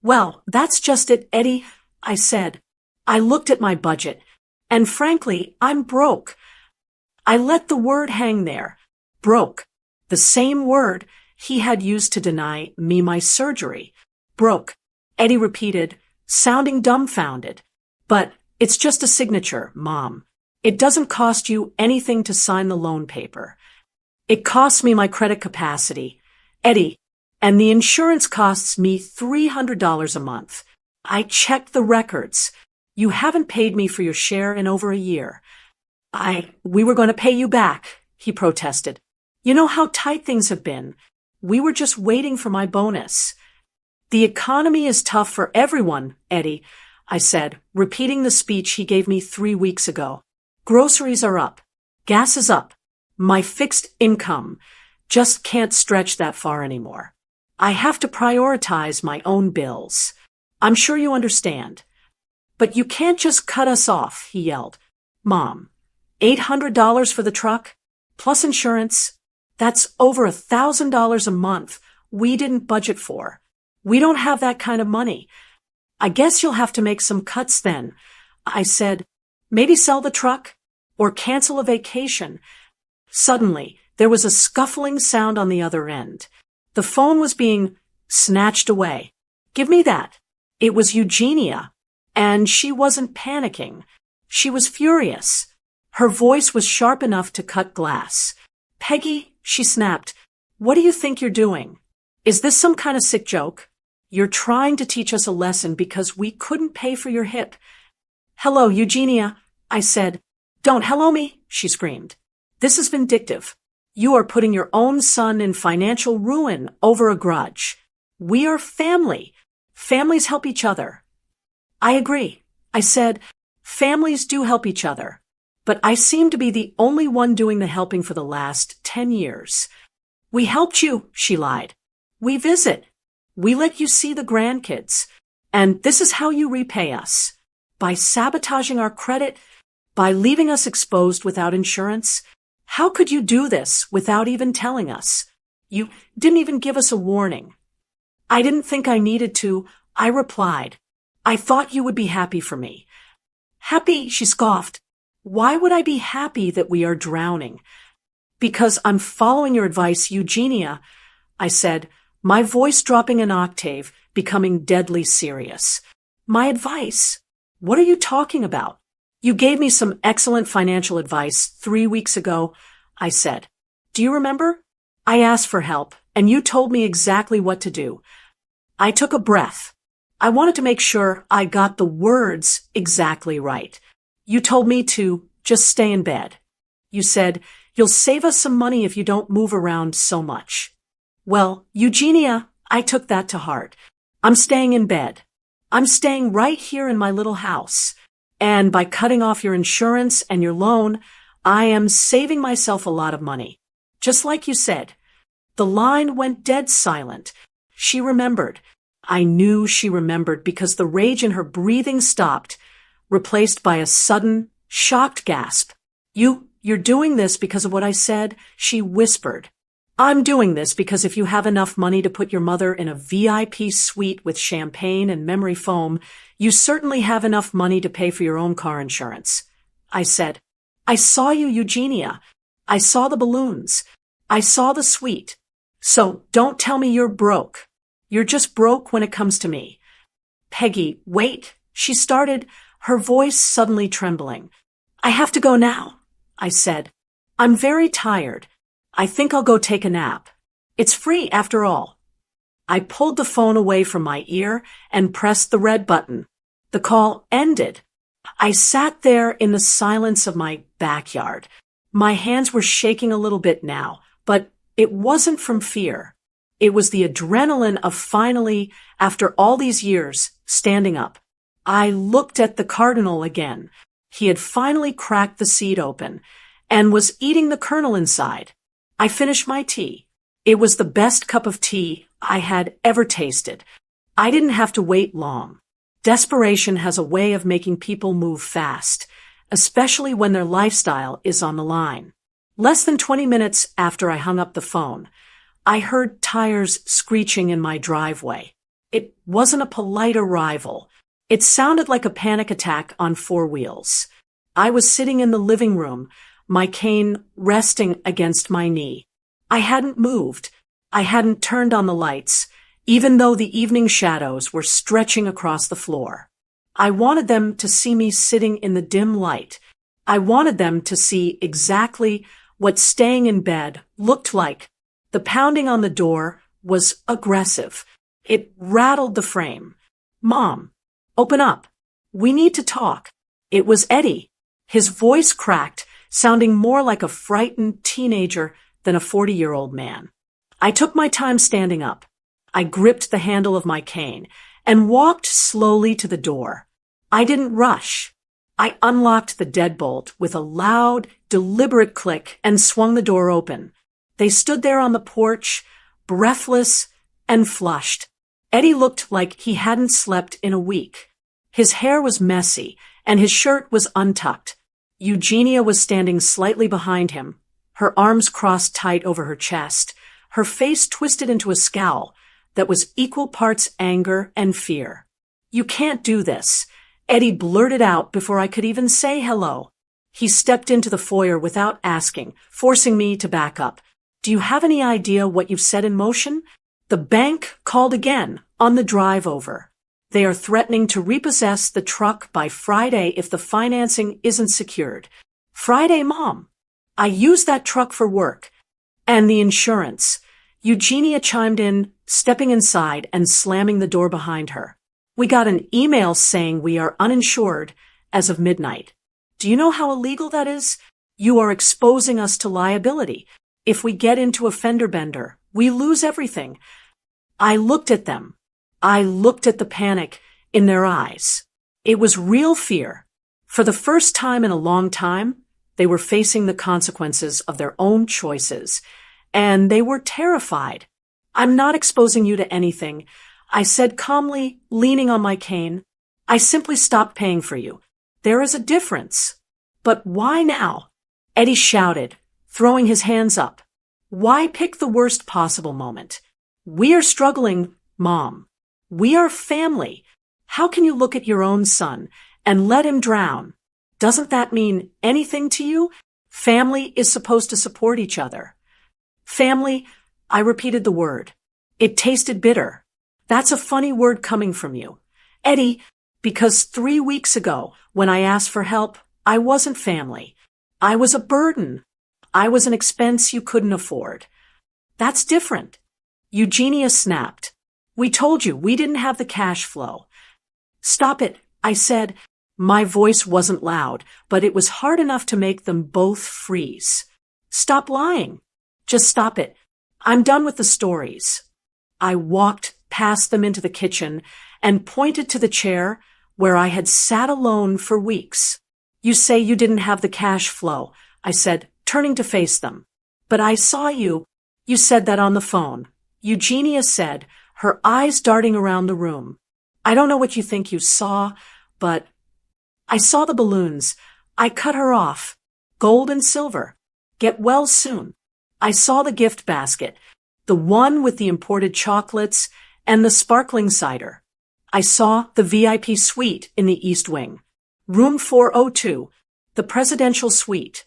Well, that's just it, Eddie, I said. I looked at my budget, and frankly, I'm broke. I let the word hang there. Broke. The same word he had used to deny me my surgery. Broke. Eddie repeated, sounding dumbfounded. But it's just a signature, Mom. It doesn't cost you anything to sign the loan paper. It costs me my credit capacity. Eddie, and the insurance costs me $300 a month. I checked the records. You haven't paid me for your share in over a year. We were going to pay you back, he protested. You know how tight things have been. We were just waiting for my bonus. The economy is tough for everyone, Eddie, I said, repeating the speech he gave me 3 weeks ago. Groceries are up. Gas is up. My fixed income just can't stretch that far anymore. I have to prioritize my own bills. I'm sure you understand. But you can't just cut us off, he yelled. Mom, $800 for the truck, plus insurance. That's over $1,000 a month we didn't budget for. We don't have that kind of money. I guess you'll have to make some cuts then. I said, maybe sell the truck or cancel a vacation. Suddenly, there was a scuffling sound on the other end. The phone was being snatched away. Give me that. It was Eugenia, and she wasn't panicking. She was furious. Her voice was sharp enough to cut glass. Peggy, she snapped, what do you think you're doing? Is this some kind of sick joke? You're trying to teach us a lesson because we couldn't pay for your hip. Hello, Eugenia, I said. Don't hello me, she screamed. This is vindictive. You are putting your own son in financial ruin over a grudge. We are family. Families help each other. I agree. I said, families do help each other. But I seem to be the only one doing the helping for the last 10 years. We helped you, she lied. We visit. We let you see the grandkids. And this is how you repay us. By sabotaging our credit, by leaving us exposed without insurance. How could you do this without even telling us? You didn't even give us a warning. I didn't think I needed to, I replied. I thought you would be happy for me. Happy, she scoffed. Why would I be happy that we are drowning? Because I'm following your advice, Eugenia, I said, my voice dropping an octave, becoming deadly serious. My advice? What are you talking about? You gave me some excellent financial advice 3 weeks ago, I said. Do you remember? I asked for help, and you told me exactly what to do. I took a breath. I wanted to make sure I got the words exactly right. You told me to just stay in bed. You said, you'll save us some money if you don't move around so much. Well, Eugenia, I took that to heart. I'm staying in bed. I'm staying right here in my little house. And by cutting off your insurance and your loan, I am saving myself a lot of money. Just like you said. The line went dead silent. She remembered. I knew she remembered because the rage in her breathing stopped, replaced by a sudden, shocked gasp. You're doing this because of what I said? She whispered. I'm doing this because if you have enough money to put your mother in a VIP suite with champagne and memory foam, you certainly have enough money to pay for your own car insurance. I said, I saw you, Eugenia. I saw the balloons. I saw the suite. So don't tell me you're broke. You're just broke when it comes to me. Peggy, wait, she started, her voice suddenly trembling. I have to go now, I said. I'm very tired. I think I'll go take a nap. It's free after all. I pulled the phone away from my ear and pressed the red button. The call ended. I sat there in the silence of my backyard. My hands were shaking a little bit now, but it wasn't from fear. It was the adrenaline of finally, after all these years, standing up. I looked at the cardinal again. He had finally cracked the seed open and was eating the kernel inside. I finished my tea. It was the best cup of tea I had ever tasted. I didn't have to wait long. Desperation has a way of making people move fast, especially when their lifestyle is on the line. Less than 20 minutes after I hung up the phone, I heard tires screeching in my driveway. It wasn't a polite arrival. It sounded like a panic attack on four wheels. I was sitting in the living room, my cane resting against my knee. I hadn't moved. I hadn't turned on the lights, even though the evening shadows were stretching across the floor. I wanted them to see me sitting in the dim light. I wanted them to see exactly what staying in bed looked like. The pounding on the door was aggressive. It rattled the frame. "Mom, open up. We need to talk." It was Eddie. His voice cracked, sounding more like a frightened teenager than a 40-year-old man. I took my time standing up. I gripped the handle of my cane and walked slowly to the door. I didn't rush. I unlocked the deadbolt with a loud, deliberate click and swung the door open. They stood there on the porch, breathless and flushed. Eddie looked like he hadn't slept in a week. His hair was messy and his shirt was untucked. Eugenia was standing slightly behind him, her arms crossed tight over her chest, her face twisted into a scowl that was equal parts anger and fear. "You can't do this," Eddie blurted out before I could even say hello. He stepped into the foyer without asking, forcing me to back up. "Do you have any idea what you've set in motion?" The bank called again on the drive over. "They are threatening to repossess the truck by Friday if the financing isn't secured." "Friday, Mom? I use that truck for work. And the insurance." Eugenia chimed in, stepping inside and slamming the door behind her. "We got an email saying we are uninsured as of midnight. Do you know how illegal that is? You are exposing us to liability. If we get into a fender bender, we lose everything." I looked at them. I looked at the panic in their eyes. It was real fear. For the first time in a long time, they were facing the consequences of their own choices, and they were terrified. "I'm not exposing you to anything," I said calmly, leaning on my cane. "I simply stopped paying for you. There is a difference." "But why now?" Eddie shouted, throwing his hands up. "Why pick the worst possible moment? We are struggling, Mom. We are family. How can you look at your own son and let him drown? Doesn't that mean anything to you? Family is supposed to support each other." "Family," I repeated the word. It tasted bitter. "That's a funny word coming from you, Eddie, because 3 weeks ago, when I asked for help, I wasn't family. I was a burden. I was an expense you couldn't afford. That's different." Eugenia snapped. "We told you we didn't have the cash flow." "Stop it," I said. My voice wasn't loud, but it was hard enough to make them both freeze. "Stop lying. Just stop it. I'm done with the stories." I walked past them into the kitchen and pointed to the chair where I had sat alone for weeks. "You say you didn't have the cash flow," I said, turning to face them. "But I saw you. You said that on the phone." Eugenia said, her eyes darting around the room. "I don't know what you think you saw, but I saw the balloons. I cut her off. Gold and silver. Get well soon. I saw the gift basket, the one with the imported chocolates and the sparkling cider. I saw the VIP suite in the East Wing. Room 402, the presidential suite."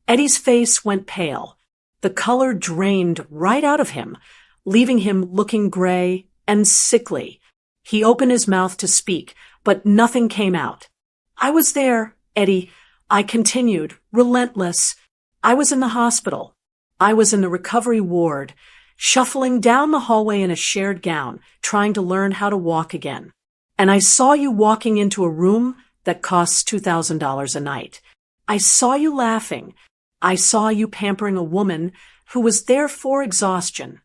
Eddie's face went pale. The color drained right out of him, leaving him looking gray and sickly. He opened his mouth to speak, but nothing came out. "I was there, Eddie," I continued, relentless. "I was in the hospital. I was in the recovery ward, shuffling down the hallway in a shared gown, trying to learn how to walk again. And I saw you walking into a room that costs $2,000 a night. I saw you laughing. I saw you pampering a woman who was there for exhaustion.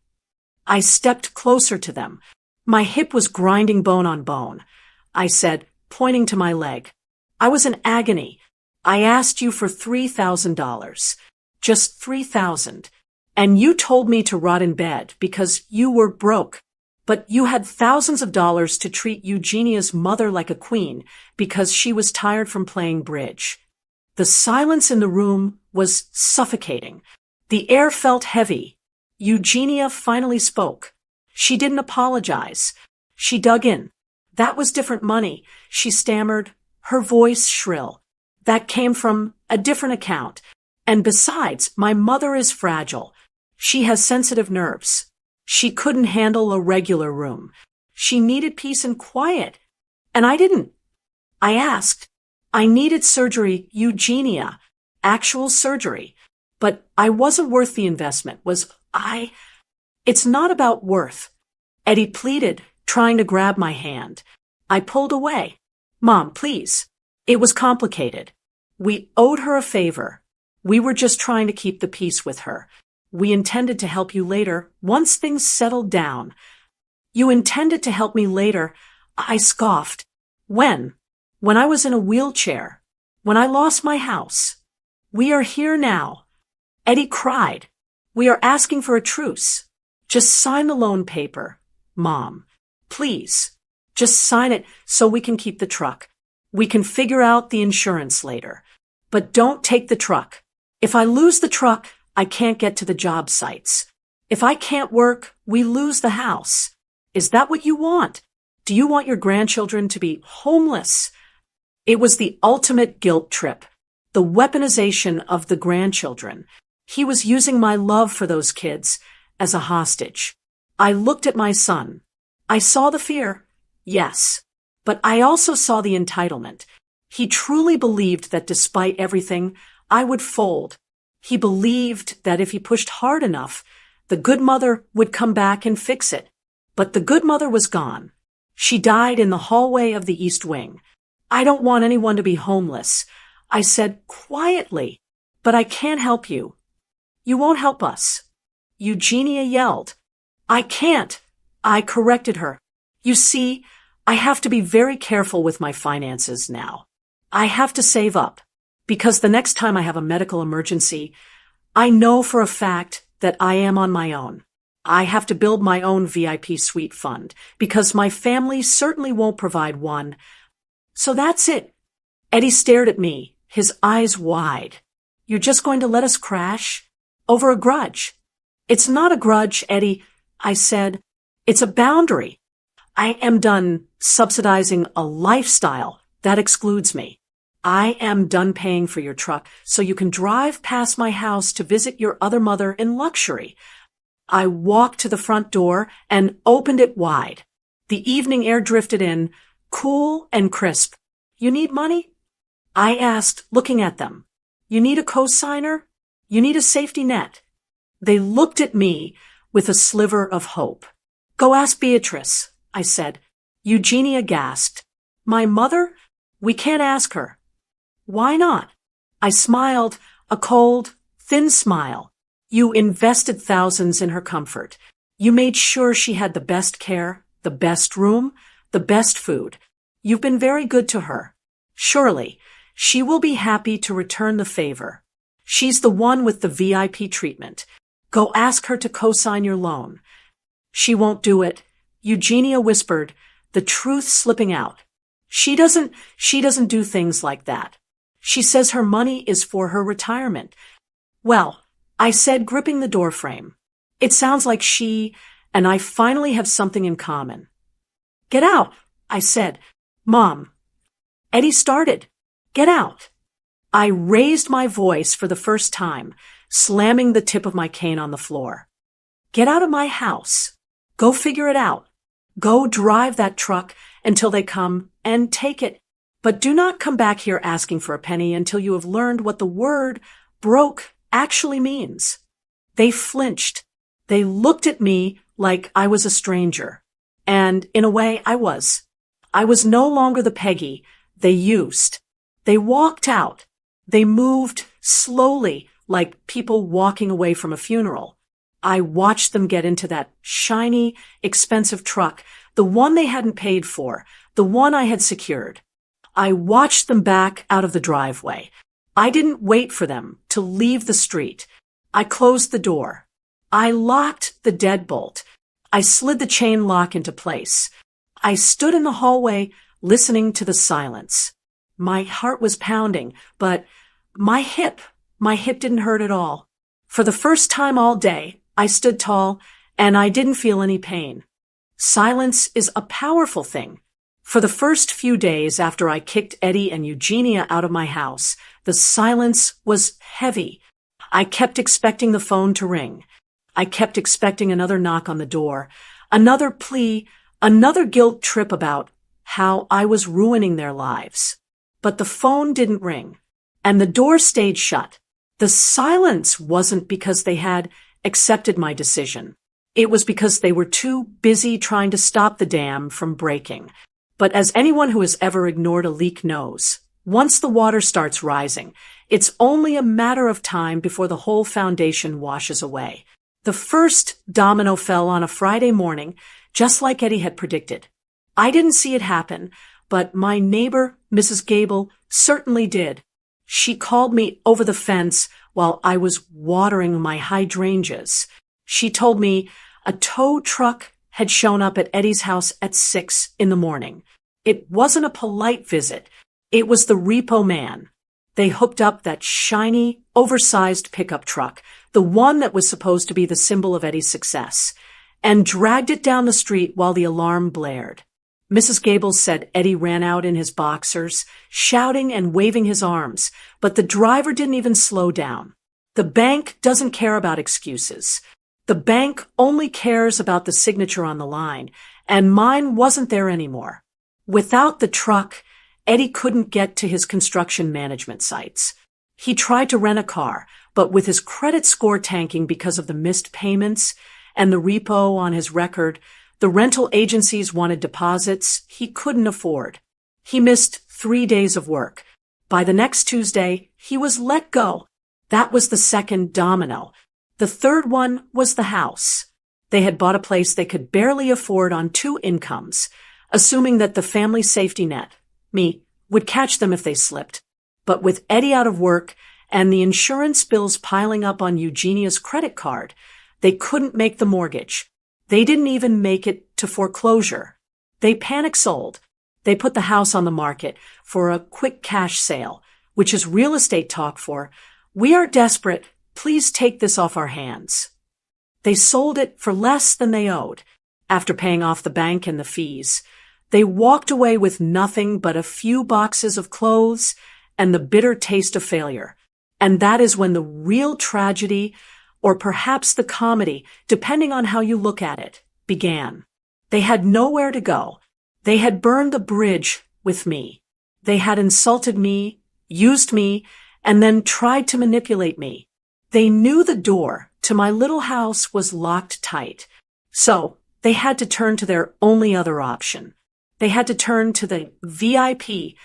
I stepped closer to them. My hip was grinding bone on bone. I said, pointing to my leg. I was in agony. I asked you for $3,000. Just $3,000. And you told me to rot in bed because you were broke. But you had thousands of dollars to treat Eugenia's mother like a queen because she was tired from playing bridge. The silence in the room was suffocating. The air felt heavy. Eugenia finally spoke. She didn't apologize. She dug in. That was different money, she stammered, her voice shrill. That came from a different account. And besides, my mother is fragile. She has sensitive nerves. She couldn't handle a regular room. She needed peace and quiet. And I didn't. I asked. I needed surgery, Eugenia. Actual surgery. But I wasn't worth the investment, was I? It's not about worth. Eddie pleaded, trying to grab my hand. I pulled away. Mom, please. It was complicated. We owed her a favor. We were just trying to keep the peace with her. We intended to help you later, once things settled down. You intended to help me later, I scoffed. When? When I was in a wheelchair. When I lost my house. We are here now. Eddie cried. We are asking for a truce. Just sign the loan paper. Mom, please. Just sign it so we can keep the truck. We can figure out the insurance later. But don't take the truck. If I lose the truck, I can't get to the job sites. If I can't work, we lose the house. Is that what you want? Do you want your grandchildren to be homeless? It was the ultimate guilt trip. The weaponization of the grandchildren. He was using my love for those kids as a hostage. I looked at my son. I saw the fear. Yes. But I also saw the entitlement. He truly believed that despite everything, I would fold. He believed that if he pushed hard enough, the good mother would come back and fix it. But the good mother was gone. She died in the hallway of the East Wing. I don't want anyone to be homeless. I said quietly, but I can't help you. You won't help us. Eugenia yelled. I can't. I corrected her. You see, I have to be very careful with my finances now. I have to save up. Because the next time I have a medical emergency, I know for a fact that I am on my own. I have to build my own VIP suite fund because my family certainly won't provide one. So that's it. Eddie stared at me, his eyes wide. You're just going to let us crash? Over a grudge. It's not a grudge, Eddie, I said. It's a boundary. I am done subsidizing a lifestyle that excludes me. I am done paying for your truck so you can drive past my house to visit your other mother in luxury. I walked to the front door and opened it wide. The evening air drifted in, cool and crisp. You need money? I asked, looking at them. You need a cosigner? You need a safety net? They looked at me with a sliver of hope. Go ask Beatrice, I said. Eugenia gasped. My mother? We can't ask her. Why not? I smiled, a cold, thin smile. You invested thousands in her comfort. You made sure she had the best care, the best room, the best food. You've been very good to her. Surely, she will be happy to return the favor. She's the one with the VIP treatment. Go ask her to co-sign your loan. She won't do it. Eugenia whispered, the truth slipping out. She doesn't do things like that. She says her money is for her retirement. Well, I said, gripping the doorframe. It sounds like she and I finally have something in common. Get out, I said. Mom. Eddie started. Get out. I raised my voice for the first time, slamming the tip of my cane on the floor. Get out of my house. Go figure it out. Go drive that truck until they come and take it. But do not come back here asking for a penny until you have learned what the word broke actually means. They flinched. They looked at me like I was a stranger. And in a way, I was. I was no longer the Peggy They used. They walked out. They moved slowly, like people walking away from a funeral. I watched them get into that shiny, expensive truck, the one they hadn't paid for, the one I had secured. I watched them back out of the driveway. I didn't wait for them to leave the street. I closed the door. I locked the deadbolt. I slid the chain lock into place. I stood in the hallway listening to the silence. My heart was pounding, but my hip didn't hurt at all. For the first time all day, I stood tall and I didn't feel any pain. Silence is a powerful thing. For the first few days after I kicked Eddie and Eugenia out of my house, the silence was heavy. I kept expecting the phone to ring. I kept expecting another knock on the door, another plea, another guilt trip about how I was ruining their lives. But the phone didn't ring, and the door stayed shut. The silence wasn't because they had accepted my decision. It was because they were too busy trying to stop the dam from breaking. But as anyone who has ever ignored a leak knows, once the water starts rising, it's only a matter of time before the whole foundation washes away. The first domino fell on a Friday morning, just like Eddie had predicted. I didn't see it happen, but my neighbor, Mrs. Gable, certainly did. She called me over the fence while I was watering my hydrangeas. She told me a tow truck had shown up at Eddie's house at 6 in the morning. It wasn't a polite visit. It was the repo man. They hooked up that shiny, oversized pickup truck, the one that was supposed to be the symbol of Eddie's success, and dragged it down the street while the alarm blared. Mrs. Gable said Eddie ran out in his boxers, shouting and waving his arms, but the driver didn't even slow down. The bank doesn't care about excuses. The bank only cares about the signature on the line, and mine wasn't there anymore. Without the truck, Eddie couldn't get to his construction management sites. He tried to rent a car, but with his credit score tanking because of the missed payments and the repo on his record, the rental agencies wanted deposits he couldn't afford. He missed 3 days of work. By the next Tuesday, he was let go. That was the second domino. The third one was the house. They had bought a place they could barely afford on 2 incomes, assuming that the family safety net, me, would catch them if they slipped. But with Eddie out of work and the insurance bills piling up on Eugenia's credit card, they couldn't make the mortgage. They didn't even make it to foreclosure. They panic sold. They put the house on the market for a quick cash sale, which is real estate talk for, "We are desperate. Please take this off our hands." They sold it for less than they owed. After paying off the bank and the fees, they walked away with nothing but a few boxes of clothes and the bitter taste of failure. And that is when the real tragedy, or perhaps the comedy, depending on how you look at it, began. They had nowhere to go. They had burned the bridge with me. They had insulted me, used me, and then tried to manipulate me. They knew the door to my little house was locked tight. So they had to turn to their only other option. They had to turn to the VIP.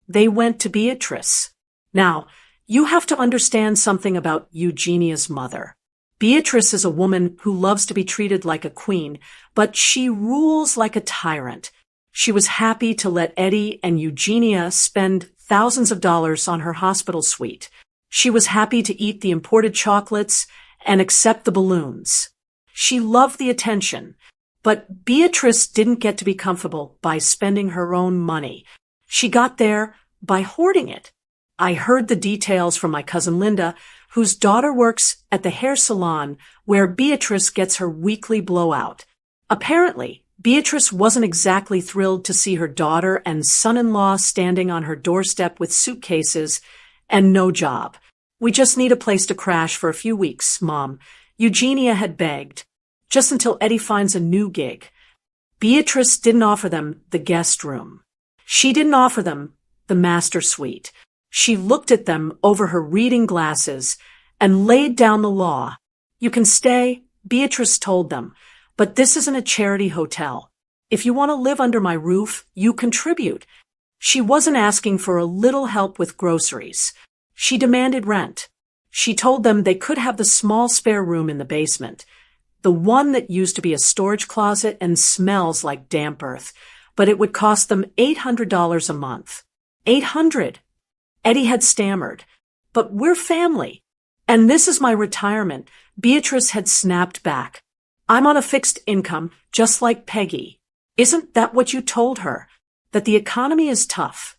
They went to Beatrice. Now, you have to understand something about Eugenia's mother. Beatrice is a woman who loves to be treated like a queen, but she rules like a tyrant. She was happy to let Eddie and Eugenia spend thousands of dollars on her hospital suite. She was happy to eat the imported chocolates and accept the balloons. She loved the attention, but Beatrice didn't get to be comfortable by spending her own money. She got there by hoarding it. I heard the details from my cousin Linda, whose daughter works at the hair salon where Beatrice gets her weekly blowout. Apparently, Beatrice wasn't exactly thrilled to see her daughter and son-in-law standing on her doorstep with suitcases and no job. "We just need a place to crash for a few weeks, Mom," Eugenia had begged, "just until Eddie finds a new gig." Beatrice didn't offer them the guest room. She didn't offer them the master suite. She looked at them over her reading glasses and laid down the law. "You can stay," Beatrice told them, "but this isn't a charity hotel. If you want to live under my roof, you contribute." She wasn't asking for a little help with groceries. She demanded rent. She told them they could have the small spare room in the basement, the one that used to be a storage closet and smells like damp earth, but it would cost them $800 a month. 800. Eddie had stammered. But we're family. And this is my retirement. Beatrice had snapped back. I'm on a fixed income, just like Peggy. Isn't that what you told her? That the economy is tough.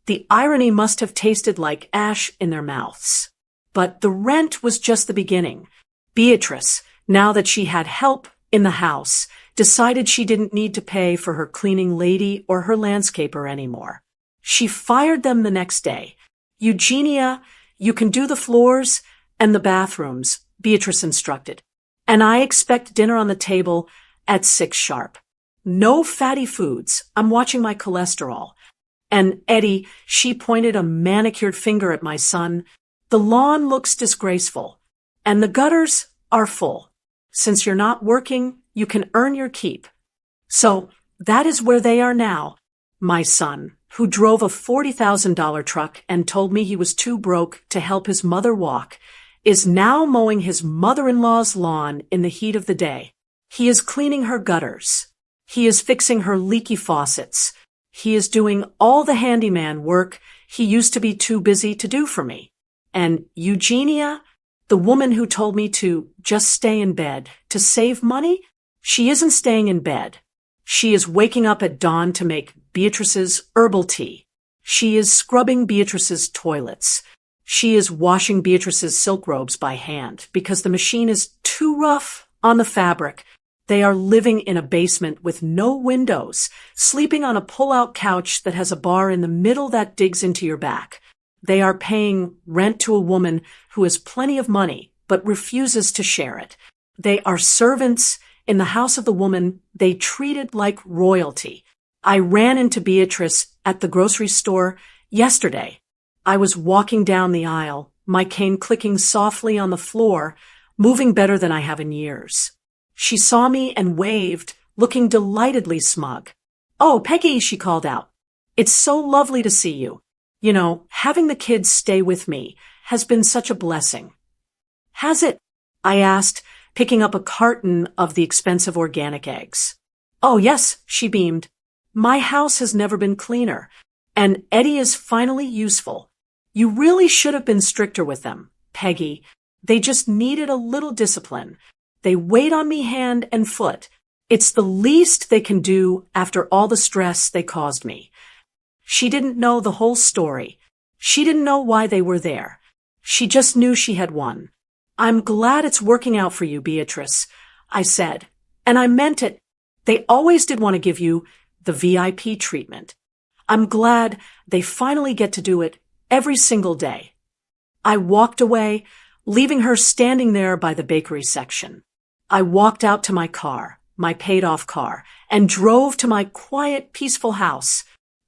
The irony must have tasted like ash in their mouths. But the rent was just the beginning. Beatrice, now that she had help in the house, decided she didn't need to pay for her cleaning lady or her landscaper anymore. She fired them the next day. Eugenia, you can do the floors and the bathrooms, Beatrice instructed. And I expect dinner on the table at 6 sharp. No fatty foods. I'm watching my cholesterol. And Eddie, she pointed a manicured finger at my son. The lawn looks disgraceful. And the gutters are full. Since you're not working, you can earn your keep. So that is where they are now. My son, who drove a $40,000 truck and told me he was too broke to help his mother walk, is now mowing his mother-in-law's lawn in the heat of the day. He is cleaning her gutters. He is fixing her leaky faucets. He is doing all the handyman work he used to be too busy to do for me. And Eugenia, the woman who told me to just stay in bed to save money, she isn't staying in bed. She is waking up at dawn to make Beatrice's herbal tea. She is scrubbing Beatrice's toilets. She is washing Beatrice's silk robes by hand because the machine is too rough on the fabric. They are living in a basement with no windows, sleeping on a pull-out couch that has a bar in the middle that digs into your back. They are paying rent to a woman who has plenty of money but refuses to share it. They are servants in the house of the woman they treated like royalty. I ran into Beatrice at the grocery store yesterday. I was walking down the aisle, my cane clicking softly on the floor, moving better than I have in years. She saw me and waved, looking delightedly smug. "Oh, Peggy," she called out. "It's so lovely to see you. You know, having the kids stay with me has been such a blessing." "Has it?" I asked, picking up a carton of the expensive organic eggs. "Oh, yes," she beamed. "My house has never been cleaner, and Eddie is finally useful. You really should have been stricter with them, Peggy. They just needed a little discipline. They wait on me hand and foot. It's the least they can do after all the stress they caused me." She didn't know the whole story. She didn't know why they were there. She just knew she had won. "I'm glad it's working out for you, Beatrice," I said. And I meant it. They always did want to give you the VIP treatment. I'm glad they finally get to do it every single day. I walked away, leaving her standing there by the bakery section. I walked out to my car, my paid-off car, and drove to my quiet, peaceful house.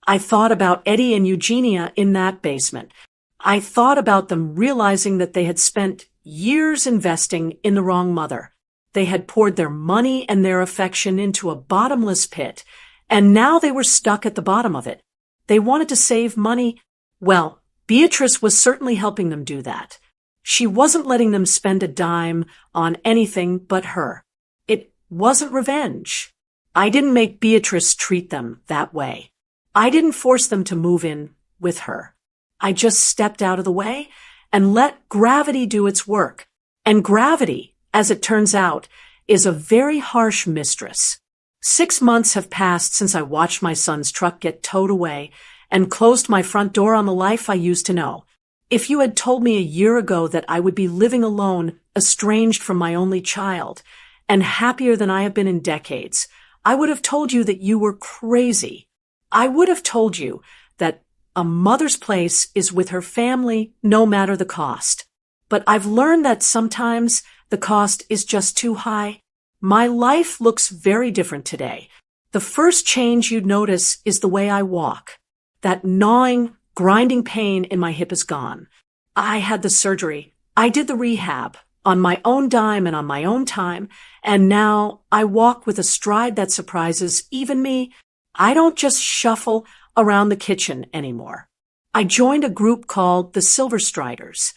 I thought about Eddie and Eugenia in that basement. I thought about them realizing that they had spent years investing in the wrong mother. They had poured their money and their affection into a bottomless pit, and now they were stuck at the bottom of it. They wanted to save money. Well, Beatrice was certainly helping them do that. She wasn't letting them spend a dime on anything but her. It wasn't revenge. I didn't make Beatrice treat them that way. I didn't force them to move in with her. I just stepped out of the way and let gravity do its work. And gravity, as it turns out, is a very harsh mistress. 6 months have passed since I watched my son's truck get towed away and closed my front door on the life I used to know. If you had told me a year ago that I would be living alone, estranged from my only child, and happier than I have been in decades, I would have told you that you were crazy. I would have told you that a mother's place is with her family, no matter the cost. But I've learned that sometimes the cost is just too high. My life looks very different today. The first change you'd notice is the way I walk. That gnawing, grinding pain in my hip is gone. I had the surgery. I did the rehab on my own dime and on my own time, and now I walk with a stride that surprises even me. I don't just shuffle. around the kitchen anymore. I joined a group called the Silver Striders.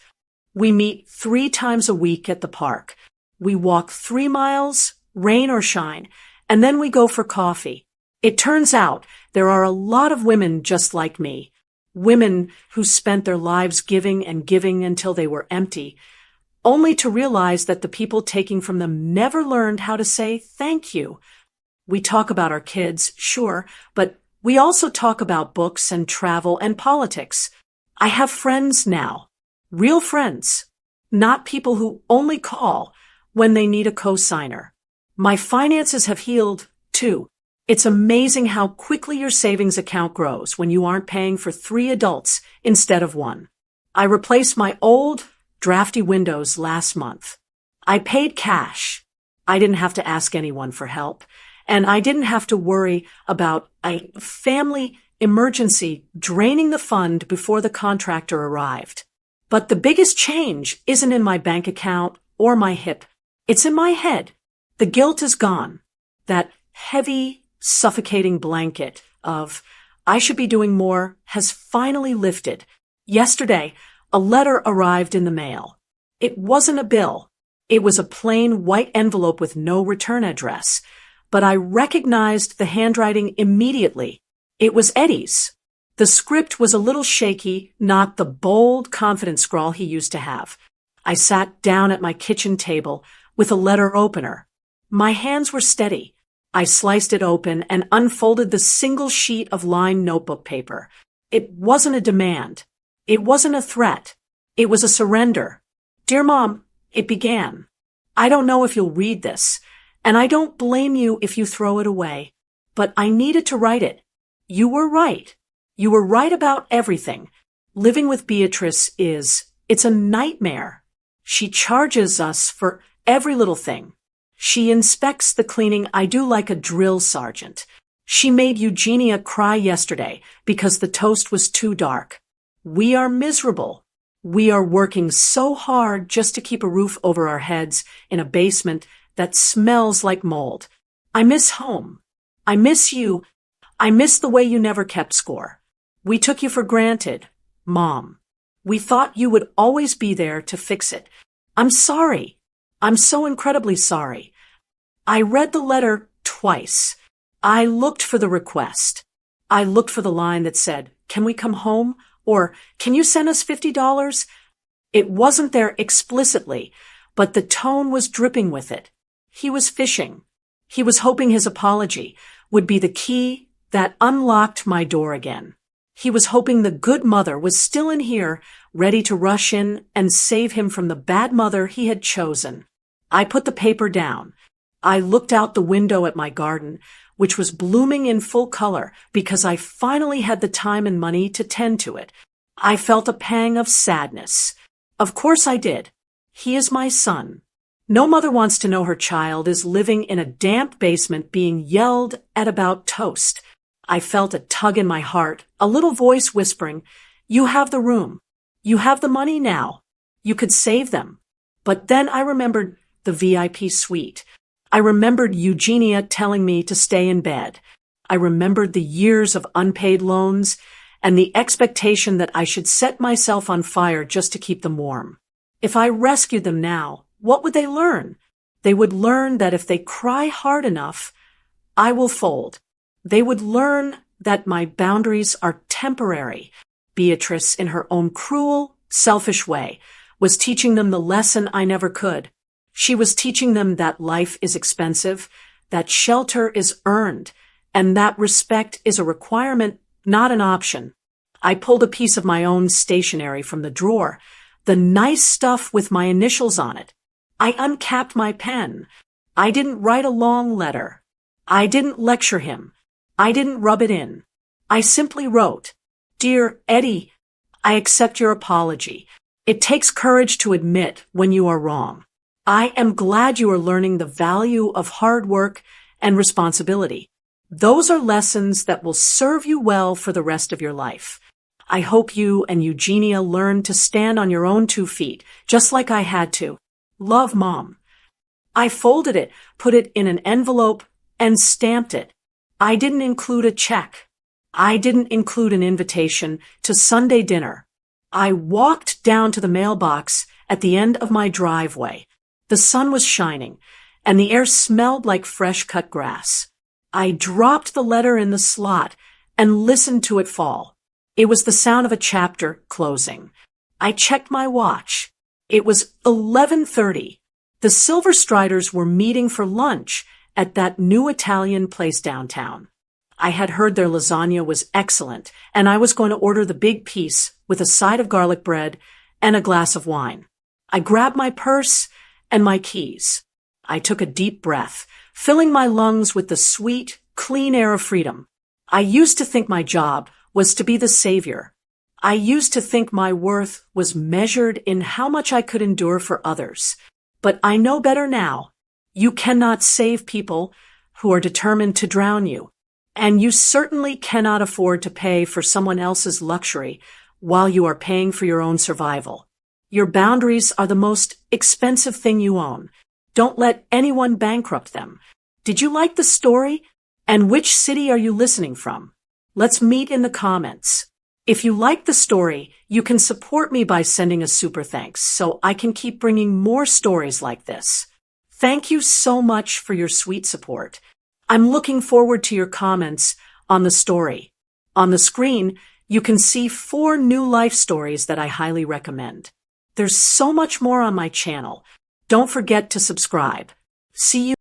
We meet 3 times a week at the park. We walk 3 miles, rain or shine, and then we go for coffee. It turns out there are a lot of women just like me. Women who spent their lives giving and giving until they were empty, only to realize that the people taking from them never learned how to say thank you. We talk about our kids, sure, but we also talk about books and travel and politics. I have friends now. Real friends. Not people who only call when they need a co-signer. My finances have healed, too. It's amazing how quickly your savings account grows when you aren't paying for 3 adults instead of 1. I replaced my old, drafty windows last month. I paid cash. I didn't have to ask anyone for help, and I didn't have to worry about a family emergency draining the fund before the contractor arrived. But the biggest change isn't in my bank account or my hip. It's in my head. The guilt is gone. That heavy, suffocating blanket of, I should be doing more, has finally lifted. Yesterday, a letter arrived in the mail. It wasn't a bill. It was a plain white envelope with no return address. But I recognized the handwriting immediately. It was Eddie's. The script was a little shaky, not the bold, confident scrawl he used to have. I sat down at my kitchen table with a letter opener. My hands were steady. I sliced it open and unfolded the single sheet of lined notebook paper. It wasn't a demand. It wasn't a threat. It was a surrender. Dear Mom, it began. I don't know if you'll read this, and I don't blame you if you throw it away, but I needed to write it. You were right. You were right about everything. Living with Beatrice it's a nightmare. She charges us for every little thing. She inspects the cleaning I do like a drill sergeant. She made Eugenia cry yesterday because the toast was too dark. We are miserable. We are working so hard just to keep a roof over our heads in a basement that smells like mold. I miss home. I miss you. I miss the way you never kept score. We took you for granted, Mom. We thought you would always be there to fix it. I'm sorry. I'm so incredibly sorry. I read the letter twice. I looked for the request. I looked for the line that said, "Can we come home?" Or, "Can you send us $50?" It wasn't there explicitly, but the tone was dripping with it. He was fishing. He was hoping his apology would be the key that unlocked my door again. He was hoping the good mother was still in here, ready to rush in and save him from the bad mother he had chosen. I put the paper down. I looked out the window at my garden, which was blooming in full color because I finally had the time and money to tend to it. I felt a pang of sadness. Of course I did. He is my son. No mother wants to know her child is living in a damp basement being yelled at about toast. I felt a tug in my heart, a little voice whispering, "You have the room. You have the money now. You could save them." But then I remembered the VIP suite. I remembered Eugenia telling me to stay in bed. I remembered the years of unpaid loans and the expectation that I should set myself on fire just to keep them warm. If I rescued them now, what would they learn? They would learn that if they cry hard enough, I will fold. They would learn that my boundaries are temporary. Beatrice, in her own cruel, selfish way, was teaching them the lesson I never could. She was teaching them that life is expensive, that shelter is earned, and that respect is a requirement, not an option. I pulled a piece of my own stationery from the drawer, the nice stuff with my initials on it. I uncapped my pen. I didn't write a long letter. I didn't lecture him. I didn't rub it in. I simply wrote, "Dear Eddie, I accept your apology. It takes courage to admit when you are wrong. I am glad you are learning the value of hard work and responsibility. Those are lessons that will serve you well for the rest of your life. I hope you and Eugenia learn to stand on your own 2 feet, just like I had to. Love, Mom." I folded it, put it in an envelope, and stamped it. I didn't include a check. I didn't include an invitation to Sunday dinner. I walked down to the mailbox at the end of my driveway. The sun was shining, and the air smelled like fresh-cut grass. I dropped the letter in the slot and listened to it fall. It was the sound of a chapter closing. I checked my watch. It was 11:30. The Silver Striders were meeting for lunch at that new Italian place downtown. I had heard their lasagna was excellent, and I was going to order the big piece with a side of garlic bread and a glass of wine. I grabbed my purse and my keys. I took a deep breath, filling my lungs with the sweet, clean air of freedom. I used to think my job was to be the savior. I used to think my worth was measured in how much I could endure for others. But I know better now. You cannot save people who are determined to drown you. And you certainly cannot afford to pay for someone else's luxury while you are paying for your own survival. Your boundaries are the most expensive thing you own. Don't let anyone bankrupt them. Did you like the story? And which city are you listening from? Let's meet in the comments. If you like the story, you can support me by sending a super thanks so I can keep bringing more stories like this. Thank you so much for your sweet support. I'm looking forward to your comments on the story. On the screen, you can see 4 new life stories that I highly recommend. There's so much more on my channel. Don't forget to subscribe. See you